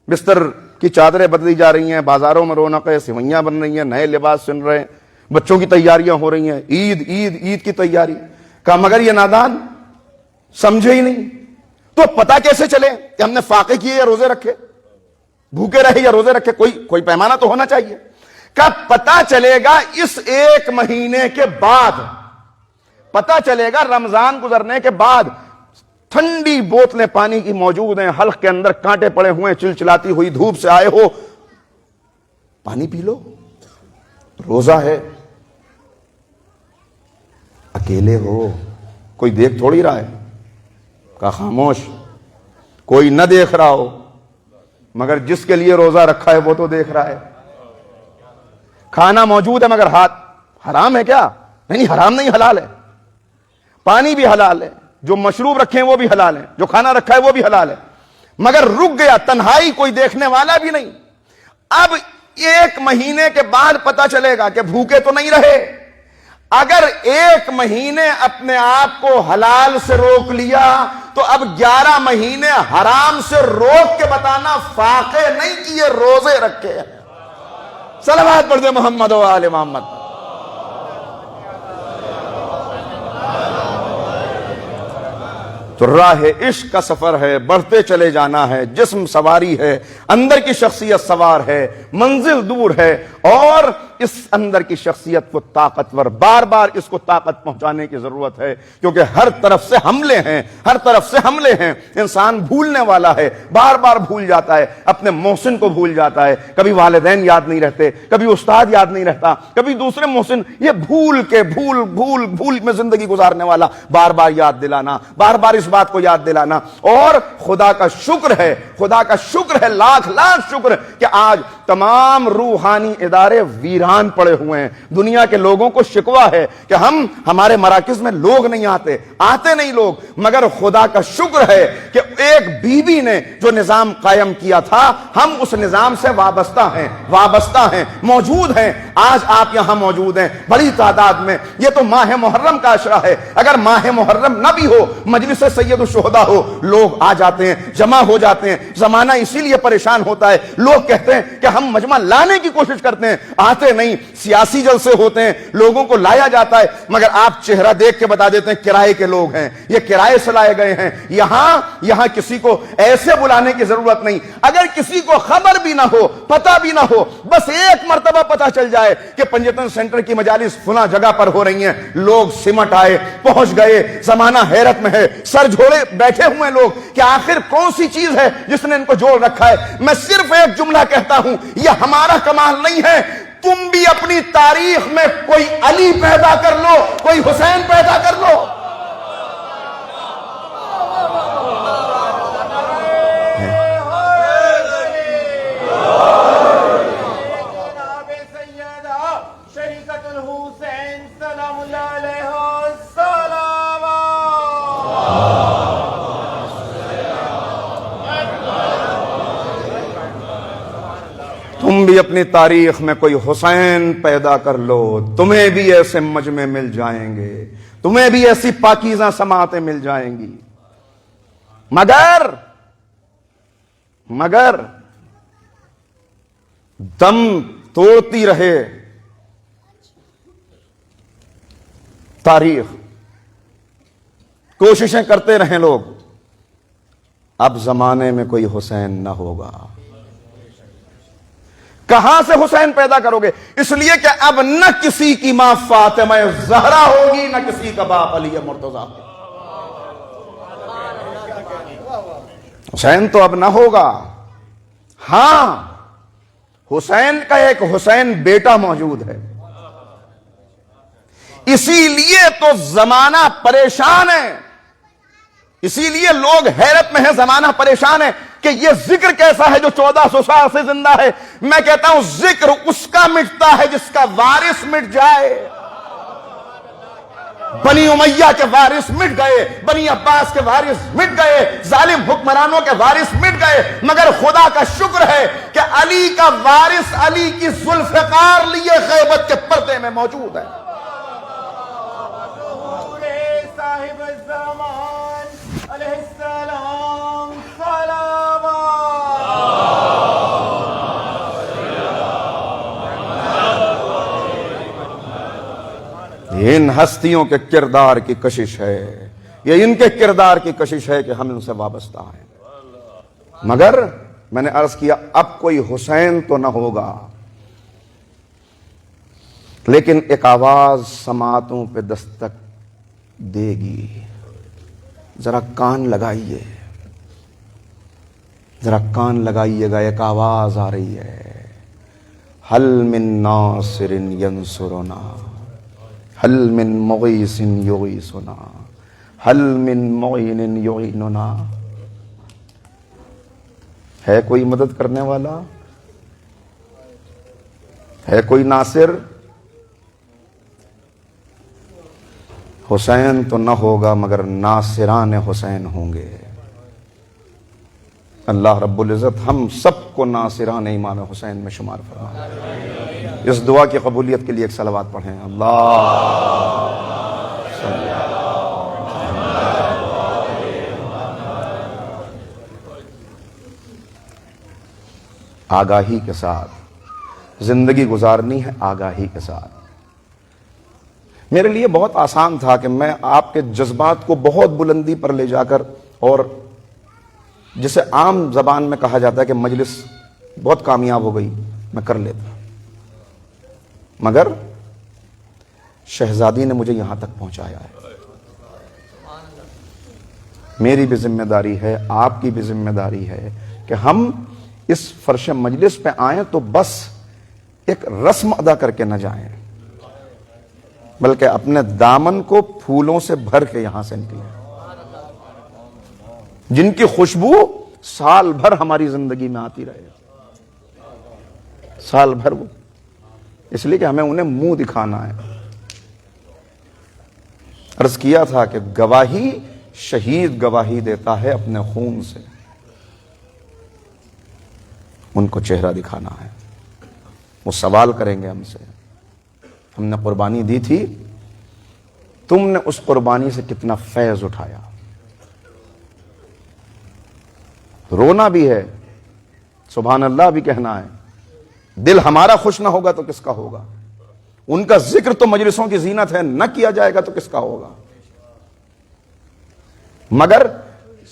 بستر کی چادریں بدلی جا رہی ہیں، بازاروں میں رونقیں، سوئیاں بن رہی ہیں، نئے لباس سن رہے ہیں، بچوں کی تیاریاں ہو رہی ہیں، عید عید عید کی تیاری کا، مگر یہ نادان سمجھے ہی نہیں۔ تو پتہ کیسے چلے کہ ہم نے فاقے کیے یا روزے رکھے، بھوکے رہے یا روزے رکھے؟ کوئی پیمانہ تو ہونا چاہیے۔ کا پتہ چلے گا اس 1 مہینے کے بعد، پتہ چلے گا رمضان گزرنے کے بعد۔ ٹھنڈی بوتلیں پانی کی موجود ہیں، حلق کے اندر کانٹے پڑے ہوئے، چلچلاتی ہوئی دھوپ سے آئے ہو، پانی پی لو، روزہ ہے، اکیلے ہو، کوئی دیکھ تھوڑی رہا ہے، کہا خاموش، کوئی نہ دیکھ رہا ہو، مگر جس کے لیے روزہ رکھا ہے وہ تو دیکھ رہا ہے۔ کھانا موجود ہے مگر ہاتھ حرام ہے کیا؟ نہیں، حرام نہیں، حلال ہے، پانی بھی حلال ہے، جو مشروب رکھے ہیں وہ بھی حلال ہے، جو کھانا رکھا ہے وہ بھی حلال ہے، مگر رک گیا، تنہائی، کوئی دیکھنے والا بھی نہیں۔ اب 1 مہینے کے بعد پتہ چلے گا کہ بھوکے تو نہیں رہے۔ اگر 1 مہینے اپنے آپ کو حلال سے روک لیا تو اب 11 مہینے حرام سے روک کے بتانا فاقے نہیں کیے، روزے رکھے ہیں۔ صلوات پڑھ دے محمد و آل محمد۔ تو راہ عشق کا سفر ہے، بڑھتے چلے جانا ہے، جسم سواری ہے، اندر کی شخصیت سوار ہے، منزل دور ہے، اور اس اندر کی شخصیت کو طاقتور، بار بار اس کو طاقت پہنچانے کی ضرورت ہے، کیونکہ ہر طرف سے حملے ہیں، ہر طرف سے حملے ہیں۔ انسان بھولنے والا ہے، بار بار بھول جاتا ہے، اپنے محسن کو بھول جاتا ہے، کبھی والدین یاد نہیں رہتے، کبھی استاد یاد نہیں رہتا، کبھی دوسرے محسن، یہ بھول کے بھول میں زندگی گزارنے والا، بار بار یاد دلانا، بار بار اس بات کو یاد دلانا۔ اور خدا کا شکر ہے، خدا کا شکر ہے، لاکھ شکر کہ آج تمام روحانی ادارے ویران پڑے ہوئے ہیں۔ دنیا کے لوگوں کو شکوہ ہے کہ ہمارے مراکز میں لوگ نہیں آتے نہیں لوگ، مگر خدا کا شکر ہے کہ ایک بی بی نے جو نظام قائم کیا تھا، ہم اس نظام سے وابستہ ہیں، موجود ہیں۔ آج آپ یہاں موجود ہیں بڑی تعداد میں، یہ تو ماہ محرم کا عشرہ ہے، اگر ماہ محرم نہ بھی ہو، مجلس سید الشہداء ہو، لوگ آ جاتے ہیں، جمع ہو جاتے ہیں۔ زمانہ اسی لیے پریشان ہوتا ہے، لوگ کہتے ہیں کہ ہم مجمع لانے کی کوشش کرتے ہیں، آتے نہیں، سیاسی جلسے ہوتے ہیں، لوگوں کو لایا جاتا ہے، مگر آپ چہرہ دیکھ کے بتا دیتے ہیں کرائے کے لوگ ہیں، یہ کرائے سے لائے گئے ہیں۔ یہاں کسی کو ایسے بلانے کی ضرورت نہیں، اگر کسی کو خبر بھی نہ ہو، پتہ بھی نہ ہو، بس ایک مرتبہ پتہ چل جائے کہ پنجتن سینٹر کی مجالس فلاں جگہ پر ہو رہی ہیں، لوگ سمٹ آئے، پہنچ گئے، زمانہ حیرت میں ہے، سر جھوڑے بیٹھے ہوئے لوگ کہ آخر کون سی چیز ہے جس نے ان کو جوڑ رکھا ہے۔ میں صرف ایک جملہ کہتا ہوں، یہ ہمارا کمال نہیں ہے، تم بھی اپنی تاریخ میں کوئی علی پیدا کر لو، کوئی حسین پیدا کر لو۔ تم بھی اپنی تاریخ میں کوئی حسین پیدا کر لو، تمہیں بھی ایسے مجمع مل جائیں گے، تمہیں بھی ایسی پاکیزہ سماعتیں مل جائیں گی، مگر دم توڑتی رہے تاریخ، کوششیں کرتے رہیں لوگ، اب زمانے میں کوئی حسین نہ ہوگا۔ کہاں سے حسین پیدا کرو گے؟ اس لیے کہ اب نہ کسی کی ماں فاطمہ زہرا ہوگی، نہ کسی کا باپ علی مرتضیٰ۔ حسین تو اب نہ ہوگا۔ ہاں، حسین کا ایک حسین بیٹا موجود ہے، اسی لیے تو زمانہ پریشان ہے، اسی لیے لوگ حیرت میں ہیں، زمانہ پریشان ہے کہ یہ ذکر کیسا ہے جو 1400 سال سے زندہ ہے۔ میں کہتا ہوں ذکر اس کا مٹتا ہے جس کا وارث مٹ جائے۔ بنی امیہ کے وارث مٹ گئے، بنی عباس کے وارث مٹ گئے، ظالم حکمرانوں کے وارث مٹ گئے، مگر خدا کا شکر ہے کہ علی کا وارث علی کی ذوالفقار لیے غیبت کے پردے میں موجود ہے۔ صاحب الزمان علیہ السلام صلوات۔ ان ہستیوں کے کردار کی کشش ہے، یہ ان کے کردار کی کشش ہے کہ ہم ان سے وابستہ ہیں۔ مگر میں نے عرض کیا اب کوئی حسین تو نہ ہوگا، لیکن ایک آواز سماعتوں پہ دستک دے گی۔ ذرا کان لگائیے، ذرا کان لگائیے گا، ایک آواز آ رہی ہے، حل من ناصر ینصرنا، حل من مغیث یغیثنا، حل من معین یعیننا۔ ہے کوئی مدد کرنے والا؟ ہے کوئی ناصر؟ حسین تو نہ ہوگا مگر ناصران حسین ہوں گے۔ اللہ رب العزت ہم سب کو ناصران امام حسین میں شمار فرمائے۔ اس دعا کی قبولیت کے لیے ایک صلوات پڑھیں۔ آگاہی کے ساتھ زندگی گزارنی ہے، آگاہی کے ساتھ۔ میرے لیے بہت آسان تھا کہ میں آپ کے جذبات کو بہت بلندی پر لے جا کر، اور جسے عام زبان میں کہا جاتا ہے کہ مجلس بہت کامیاب ہو گئی، میں کر لیتا، مگر شہزادی نے مجھے یہاں تک پہنچایا ہے۔ میری بھی ذمہ داری ہے، آپ کی بھی ذمہ داری ہے کہ ہم اس فرش مجلس پہ آئیں تو بس ایک رسم ادا کر کے نہ جائیں، بلکہ اپنے دامن کو پھولوں سے بھر کے یہاں سے نکلیں، جن کی خوشبو سال بھر ہماری زندگی میں آتی رہے، سال بھر وہ، اس لیے کہ ہمیں انہیں منہ دکھانا ہے۔ عرض کیا تھا کہ گواہی، شہید گواہی دیتا ہے اپنے خون سے، ان کو چہرہ دکھانا ہے۔ وہ سوال کریں گے ہم سے، ہم نے قربانی دی تھی، تم نے اس قربانی سے کتنا فیض اٹھایا۔ رونا بھی ہے، سبحان اللہ بھی کہنا ہے، دل ہمارا خوش نہ ہوگا تو کس کا ہوگا؟ ان کا ذکر تو مجلسوں کی زینت ہے، نہ کیا جائے گا تو کس کا ہوگا؟ مگر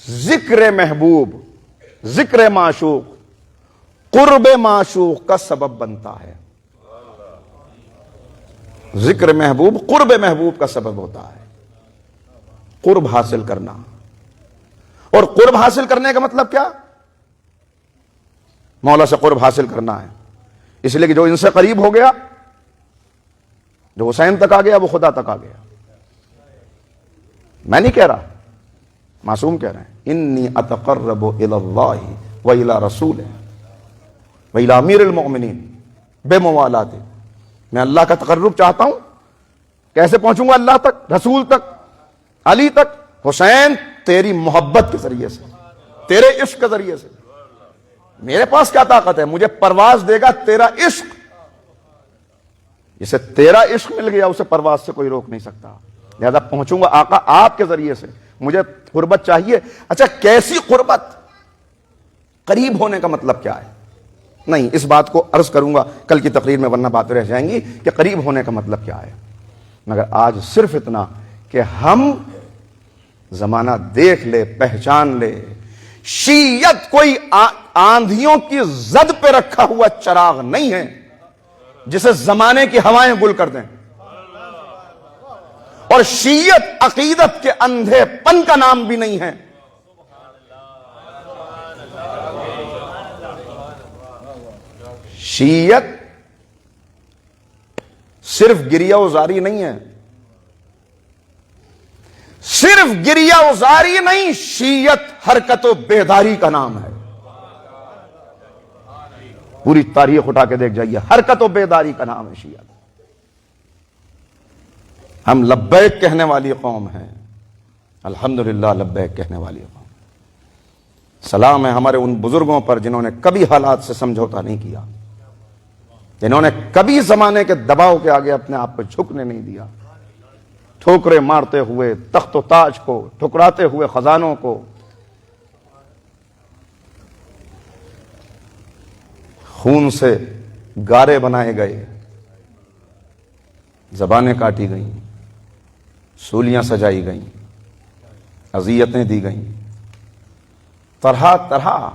ذکر محبوب، ذکر معشوق قرب معشوق کا سبب بنتا ہے۔ ذکر محبوب قرب محبوب کا سبب ہوتا ہے، قرب حاصل کرنا۔ اور قرب حاصل کرنے کا مطلب کیا؟ مولا سے قرب حاصل کرنا ہے، اس لیے کہ جو ان سے قریب ہو گیا، جو حسین تک آ گیا، وہ خدا تک آ گیا۔ میں نہیں کہہ رہا، معصوم کہہ رہے ہیں، انی اتقرب الی اللہ و الی رسولہ و الی امیر المؤمنین بموالات۔ میں اللہ کا تقرب چاہتا ہوں، کیسے پہنچوں گا اللہ تک؟ رسول تک، علی تک۔ حسین تیری محبت کے ذریعے سے، تیرے عشق کے ذریعے سے۔ میرے پاس کیا طاقت ہے؟ مجھے پرواز دے گا تیرا عشق. جسے تیرا عشق مل گیا اسے پرواز سے کوئی روک نہیں سکتا. لہذا پہنچوں گا آقا آپ کے ذریعے سے. مجھے قربت چاہیے. اچھا کیسی قربت؟ قریب ہونے کا مطلب کیا ہے؟ نہیں، اس بات کو عرض کروں گا کل کی تقریر میں، ورنہ باتیں رہ جائیں گی کہ قریب ہونے کا مطلب کیا ہے. مگر آج صرف اتنا کہ ہم زمانہ دیکھ لے، پہچان لے. شیعت کوئی آندھیوں کی زد پہ رکھا ہوا چراغ نہیں ہے جسے زمانے کی ہوائیں گل کر دیں. اور شیعت عقیدت کے اندھے پن کا نام بھی نہیں ہے. شیعت صرف گریہ وزاری نہیں ہے. صرف گریہ وزاری نہیں، شیعت حرکت و بیداری کا نام ہے. پوری تاریخ اٹھا کے دیکھ جائیے، حرکت و بیداری کا نام ہے شیعت. ہم لبیک کہنے والی قوم ہیں، الحمدللہ لبیک کہنے والی قوم. سلام ہے ہمارے ان بزرگوں پر جنہوں نے کبھی حالات سے سمجھوتا نہیں کیا، جنہوں نے کبھی زمانے کے دباؤ کے آگے اپنے آپ کو جھکنے نہیں دیا. ٹھوکرے مارتے ہوئے تخت و تاج کو، ٹھکراتے ہوئے خزانوں کو. خون سے گارے بنائے گئے، زبانیں کاٹی گئیں، سولیاں سجائی گئیں، اذیتیں دی گئیں. طرح طرح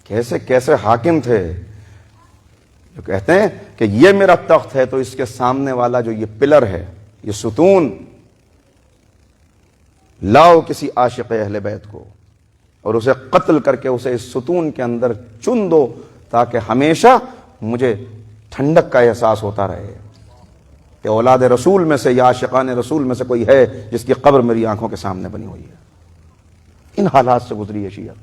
کیسے کیسے حاکم تھے جو کہتے ہیں کہ یہ میرا تخت ہے تو اس کے سامنے والا جو یہ پلر ہے، یہ ستون، لاؤ کسی عاشق اہل بیت کو اور اسے قتل کر کے اسے اس ستون کے اندر چن دو تاکہ ہمیشہ مجھے ٹھنڈک کا احساس ہوتا رہے کہ اولاد رسول میں سے یا عاشقان رسول میں سے کوئی ہے جس کی قبر میری آنکھوں کے سامنے بنی ہوئی ہے. ان حالات سے گزری ہے شیعت.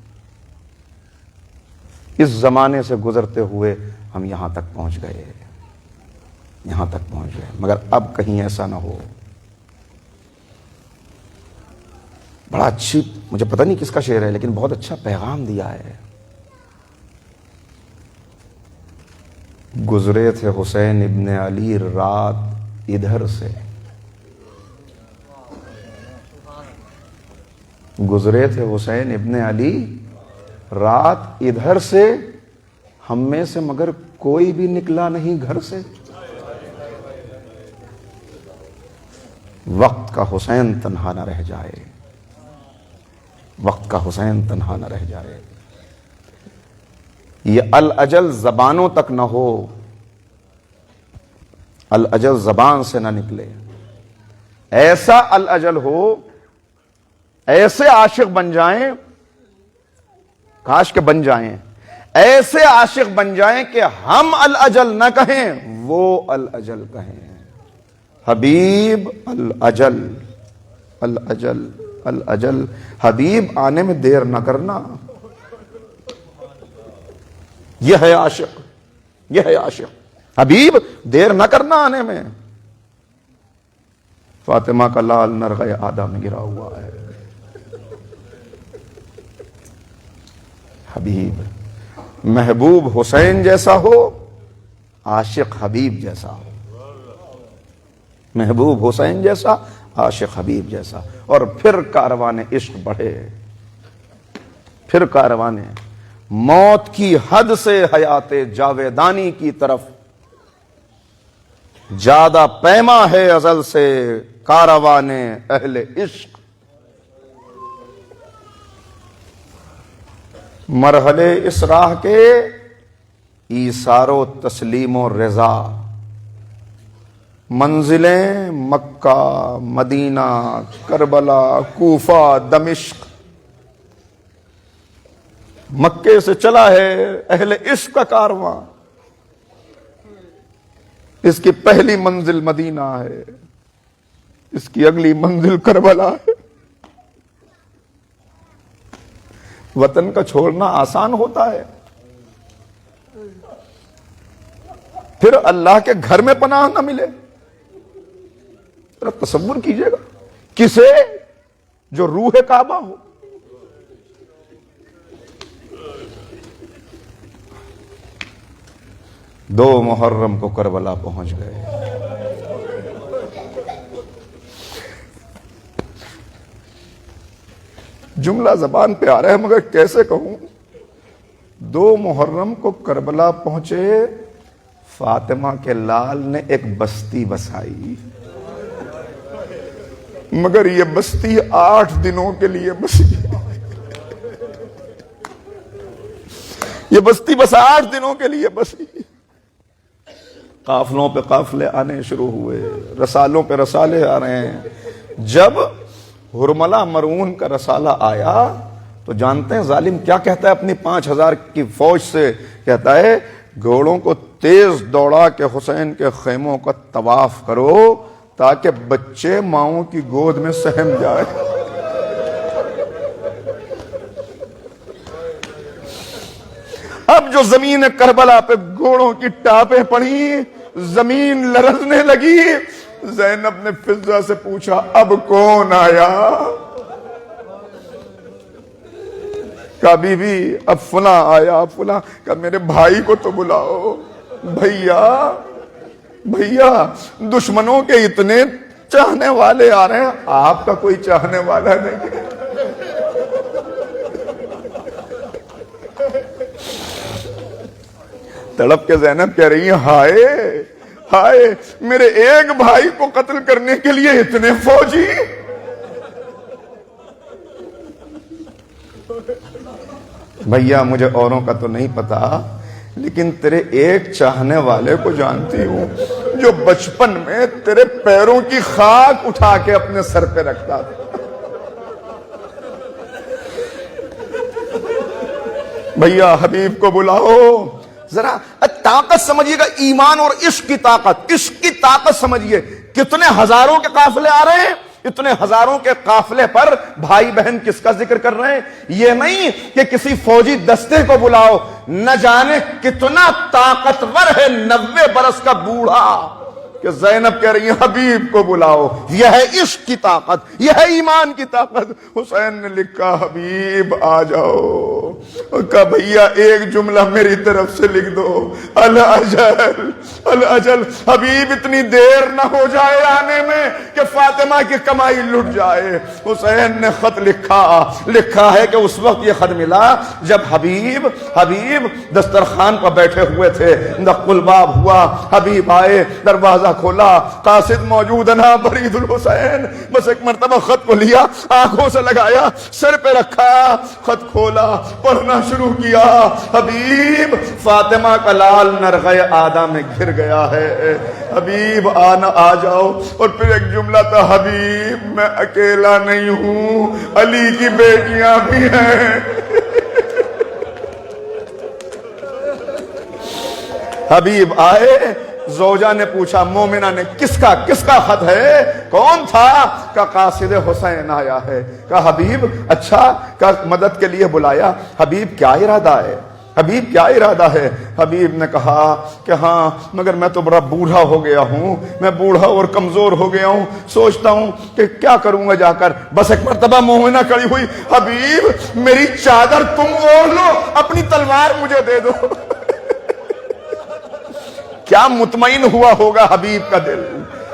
اس زمانے سے گزرتے ہوئے ہم یہاں تک پہنچ گئے، یہاں تک پہنچ گئے. مگر اب کہیں ایسا نہ ہو. بڑا اچھی، مجھے پتہ نہیں کس کا شعر ہے لیکن بہت اچھا پیغام دیا ہے. گزرے تھے حسین ابن علی رات ادھر سے، گزرے تھے حسین ابن علی رات ادھر سے، ہم میں سے مگر کوئی بھی نکلا نہیں گھر سے. وقت کا حسین تنہا نہ رہ جائے، وقت کا حسین تنہا نہ رہ جائے. یہ الاجل زبانوں تک نہ ہو، الاجل زبان سے نہ نکلے. ایسا الاجل ہو، ایسے عاشق بن جائیں، کاش کہ بن جائیں، ایسے عاشق بن جائیں کہ ہم الاجل نہ کہیں، وہ الاجل کہیں. حبیب الاجل، الاجل، الاجل. حبیب آنے میں دیر نہ کرنا. یہ ہے عاشق، یہ ہے عاشق. حبیب دیر نہ کرنا آنے میں. فاطمہ کا لال نرغے آدھا میں گرا ہوا ہے. حبیب، محبوب حسین جیسا ہو، عاشق حبیب جیسا ہو. محبوب حسین جیسا، عاشق حبیب جیسا. اور پھر کاروان عشق بڑھے، پھر کاروان موت کی حد سے حیات جاویدانی کی طرف. زیادہ پیما ہے ازل سے کاروان اہل عشق. مرحلے اس راہ کے ایثار و تسلیم و رضا. منزلیں مکہ، مدینہ، کربلا، کوفہ، دمشق. مکے سے چلا ہے اہل عشق کا کارواں. اس کی پہلی منزل مدینہ ہے، اس کی اگلی منزل کربلا ہے. وطن کا چھوڑنا آسان ہوتا ہے؟ پھر اللہ کے گھر میں پناہ نہ ملے. ذرا تصور کیجئے گا، کسے جو روح کعبہ ہو. 2 محرم کو کربلا پہنچ گئے۔ جملہ زبان پہ آ رہا ہے مگر کیسے کہوں؟ 2 محرم کو کربلا پہنچے، فاطمہ کے لال نے ایک بستی بسائی، مگر یہ بستی 8 دنوں کے لیے بسی۔ یہ بستی بس 8 دنوں کے لیے بسی۔ قافلوں پہ قافلے آنے شروع ہوئے، رسالوں پہ رسالے آ رہے ہیں۔ جب ہرملہ مرعون کا رسالہ آیا تو جانتے ہیں ظالم کیا کہتا ہے اپنی 5000 کی فوج سے؟ کہتا ہے گھوڑوں کو تیز دوڑا کے حسین کے خیموں کا طواف کرو تاکہ بچے ماؤں کی گود میں سہم جائے۔ اب جو زمین کربلا پہ گھوڑوں کی ٹاپیں پڑی، زمین لرزنے لگی۔ زینب نے فضہ سے پوچھا اب کون آیا؟ کہا بی بی اب فلاں آیا، فلاں۔ کہا میرے بھائی کو تو بلاؤ۔ بھیا دشمنوں کے اتنے چاہنے والے آ رہے ہیں، آپ کا کوئی چاہنے والا نہیں۔ تڑپ کے زینب کہہ رہی ہیں ہائے میرے ایک بھائی کو قتل کرنے کے لیے اتنے فوجی۔ بھیا مجھے اوروں کا تو نہیں پتا، لیکن تیرے ایک چاہنے والے کو جانتی ہوں جو بچپن میں تیرے پیروں کی خاک اٹھا کے اپنے سر پہ رکھتا تھا۔ بھیا حبیب کو بلاؤ۔ ذرا طاقت سمجھیے گا، ایمان اور عشق کی طاقت، عشق کی طاقت سمجھیے۔ کتنے ہزاروں کے قافلے آ رہے ہیں، اتنے ہزاروں کے قافلے پر بھائی بہن کس کا ذکر کر رہے ہیں؟ یہ نہیں کہ کسی فوجی دستے کو بلاؤ، نہ جانے کتنا طاقتور ہے 90 برس کا بوڑھا، کہ زینب کہہ رہی ہے حبیب کو بلاؤ۔ یہ ہے عشق کی طاقت، یہ ہے ایمان کی طاقت۔ حسین نے لکھا حبیب آ جاؤ، کہا بھیا ایک جملہ میری طرف سے لکھ دو، الاجل حبیب اتنی دیر نہ ہو جائے آنے میں کہ فاطمہ کی کمائی لٹ جائے۔ حسین نے خط لکھا ہے کہ اس وقت یہ خط ملا جب حبیب دسترخوان پر بیٹھے ہوئے تھے، دق الباب ہوا، حبیب آئے، دروازہ کھولا، قاصد موجود نہ برید الحسین۔ بس ایک مرتبہ خط کو لیا، آنکھوں سے لگایا، سر پہ رکھا، خط کھولا، پڑھنا شروع کیا۔ حبیب فاطمہ کا لال نرغے آدھا میں گر گیا ہے، حبیب آ جاؤ۔ اور پھر ایک جملہ تھا حبیب میں اکیلا نہیں ہوں، علی کی بیٹیاں بھی ہیں۔ حبیب آئے، زوجہ نے پوچھا، مومنہ نے، کس کا خط ہے؟ کون تھا؟ کہ قاصد حسین آیا ہے۔ کہا حبیب اچھا، کہ مدد کے لیے بلایا۔ حبیب کیا ارادہ ہے؟ حبیب نے کہا کہ ہاں مگر میں تو بڑا بوڑھا ہو گیا ہوں، میں بوڑھا اور کمزور ہو گیا ہوں، سوچتا ہوں کہ کیا کروں گا جا کر۔ بس ایک مرتبہ مومنہ کھڑی ہوئی، حبیب میری چادر تم اوڑھ لو، اپنی تلوار مجھے دے دو۔ کیا مطمئن ہوا ہوگا حبیب کا دل۔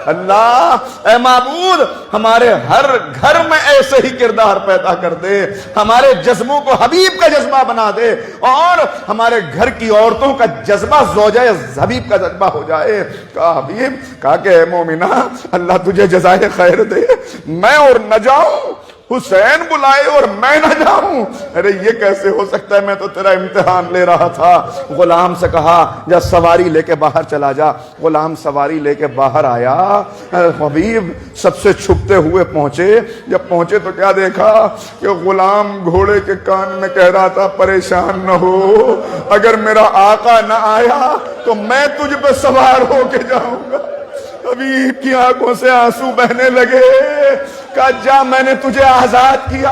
اللہ اے معبود ہمارے ہر گھر میں ایسے ہی کردار پیدا کر دے، ہمارے جذبوں کو حبیب کا جذبہ بنا دے، اور ہمارے گھر کی عورتوں کا جذبہ زوجہ حبیب کا جذبہ ہو جائے۔ کہا حبیب، کہا کہ اے مومنہ اللہ تجھے جزائے خیر دے، میں اور نہ جاؤں، حسین بلائے اور میں نہ جاؤں؟ ارے یہ کیسے ہو سکتا ہے، میں تو تیرا امتحان لے رہا تھا۔ غلام سے کہا جا سواری لے کے باہر چلا جا۔ غلام سواری لے کے باہر آیا، حبیب سب سے چھپتے ہوئے پہنچے۔ جب پہنچے تو کیا دیکھا کہ غلام گھوڑے کے کان میں کہہ رہا تھا پریشان نہ ہو، اگر میرا آقا نہ آیا تو میں تجھ پہ سوار ہو کے جاؤں گا۔ حبیب کی آنکھوں سے آنسو بہنے لگے۔ کہا جا میں نے تجھے آزاد کیا.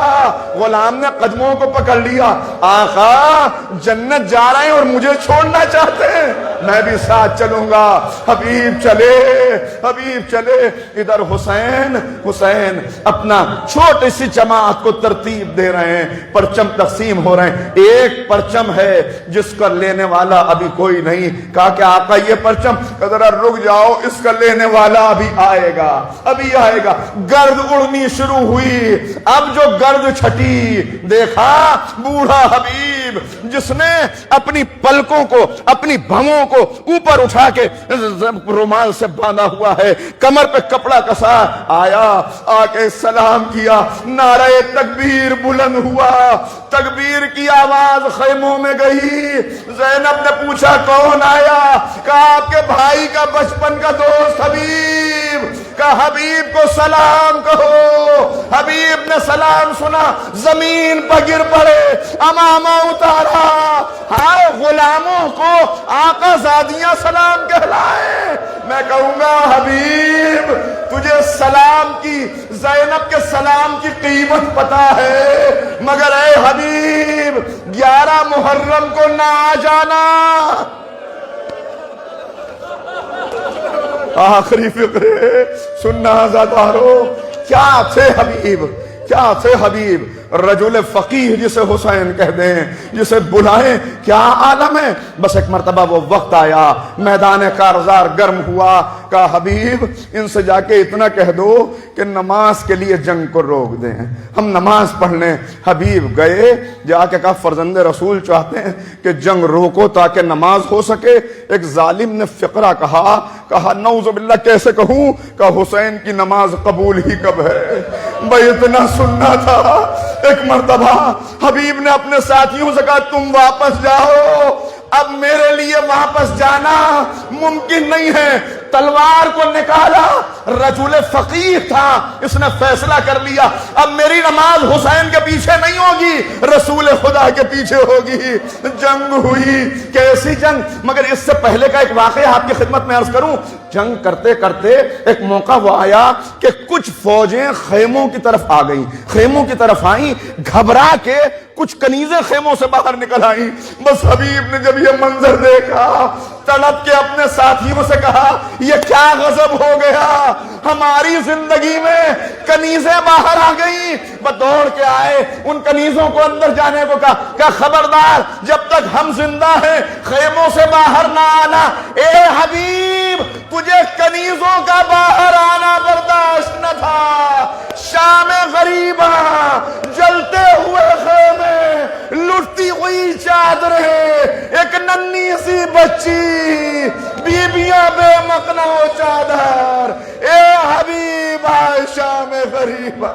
غلام نے قدموں کو پکڑ لیا. آقا جنت جا رہے ہیں اور مجھے چھوڑنا چاہتے ہیں, میں بھی ساتھ چلوں گا. حبیب چلے, حبیب چلے. ادھر حسین اپنا چھوٹی سی جماعت کو ترتیب دے رہے ہیں, پرچم تقسیم ہو رہے ہیں. ایک پرچم ہے جس کا لینے والا ابھی کوئی نہیں. کہا کہ آقا یہ پرچم, ذرا رک جاؤ, اس کا لینے والا ابھی آئے گا, ابھی آئے گا. گرد اڑنی شروع ہوئی. اب جو گرد چھٹی, دیکھا بوڑھا حبیب جس نے اپنی پلکوں کو, اپنی بھووں کو اوپر اٹھا کے رومال سے باندھا ہوا ہے, کمر پہ کپڑا کسا, آیا, آ کے سلام کیا. نعرہ تکبیر بلند ہوا, تکبیر کی آواز خیموں میں گئی. زینب نے پوچھا کون آیا؟ کہا آپ کے بھائی کا بچپن کا دوست حبیب. کہا حبیب کو سلام کہو. حبیب نے سلام سنا, زمین پر گر پڑے, امامہ اتارا. ہائے غلاموں کو آقا زادیاں سلام کہلائے. میں کہوں گا حبیب تجھے سلام کی, زینب کے سلام کی قیمت پتا ہے, مگر اے حبیب 11 محرم کو نہ آ جانا. آخری فقرے سننا آزادارو. کیا تھے حبیب, کیا تھے حبیب. رجل فقیہ جسے حسین کہہ دیں, جسے بلائیں, کیا عالم ہے. بس ایک مرتبہ وہ وقت آیا, میدان کارزار گرم ہوا. کہا حبیب ان سے جا کے اتنا کہہ دو کہ نماز کے لیے جنگ کو روک دیں, ہم نماز پڑھ لیں. حبیب گئے, جا کے کہا فرزند رسول چاہتے ہیں کہ جنگ روکو تاکہ نماز ہو سکے. ایک ظالم نے فقرہ کہا نعوذ باللہ کیسے کہوں. کہا حسین کی نماز قبول ہی کب ہے. بھائی اتنا سننا تھا. ایک مرتبہ حبیب نے اپنے ساتھیوں سے کہا تم واپس جاؤ, اب میرے لیے واپس جانا ممکن نہیں ہے. تلوار کو نکالا, رجل فقیہ تھا, اس نے فیصلہ کر لیا اب میری نماز حسین کے پیچھے نہیں ہوگی, رسول خدا کے پیچھے ہوگی. جنگ ہوئی. کیسی جنگ, مگر اس سے پہلے کا ایک واقعہ آپ کی خدمت میں عرض کروں. جنگ کرتے کرتے ایک موقع وہ آیا کہ کچھ فوجیں خیموں کی طرف آ گئیں, خیموں کی طرف آئیں. گھبرا کے کچھ کنیزیں خیموں سے باہر نکل آئیں. بس حبیب نے جب یہ منظر دیکھا, تڑپ کے اپنے ساتھیوں سے کہا یہ کیا غضب ہو گیا, ہماری زندگی میں کنیزیں باہر آ گئیں. بس دوڑ کے آئے, ان کنیزوں کو اندر جانے کو کہا کہ خبردار جب تک ہم زندہ ہیں خیموں سے باہر نہ آنا. اے حبیب تجھے کنیزوں کا باہر آنا برداشت نہ تھا. شام غریبہ, جلتے ہوئے خیمے, لٹتی ہوئی چادریں, ایک ننھی سی بچی, بیبیاں بے مقنع و چادر. اے حبیب آئے شام غریبہ.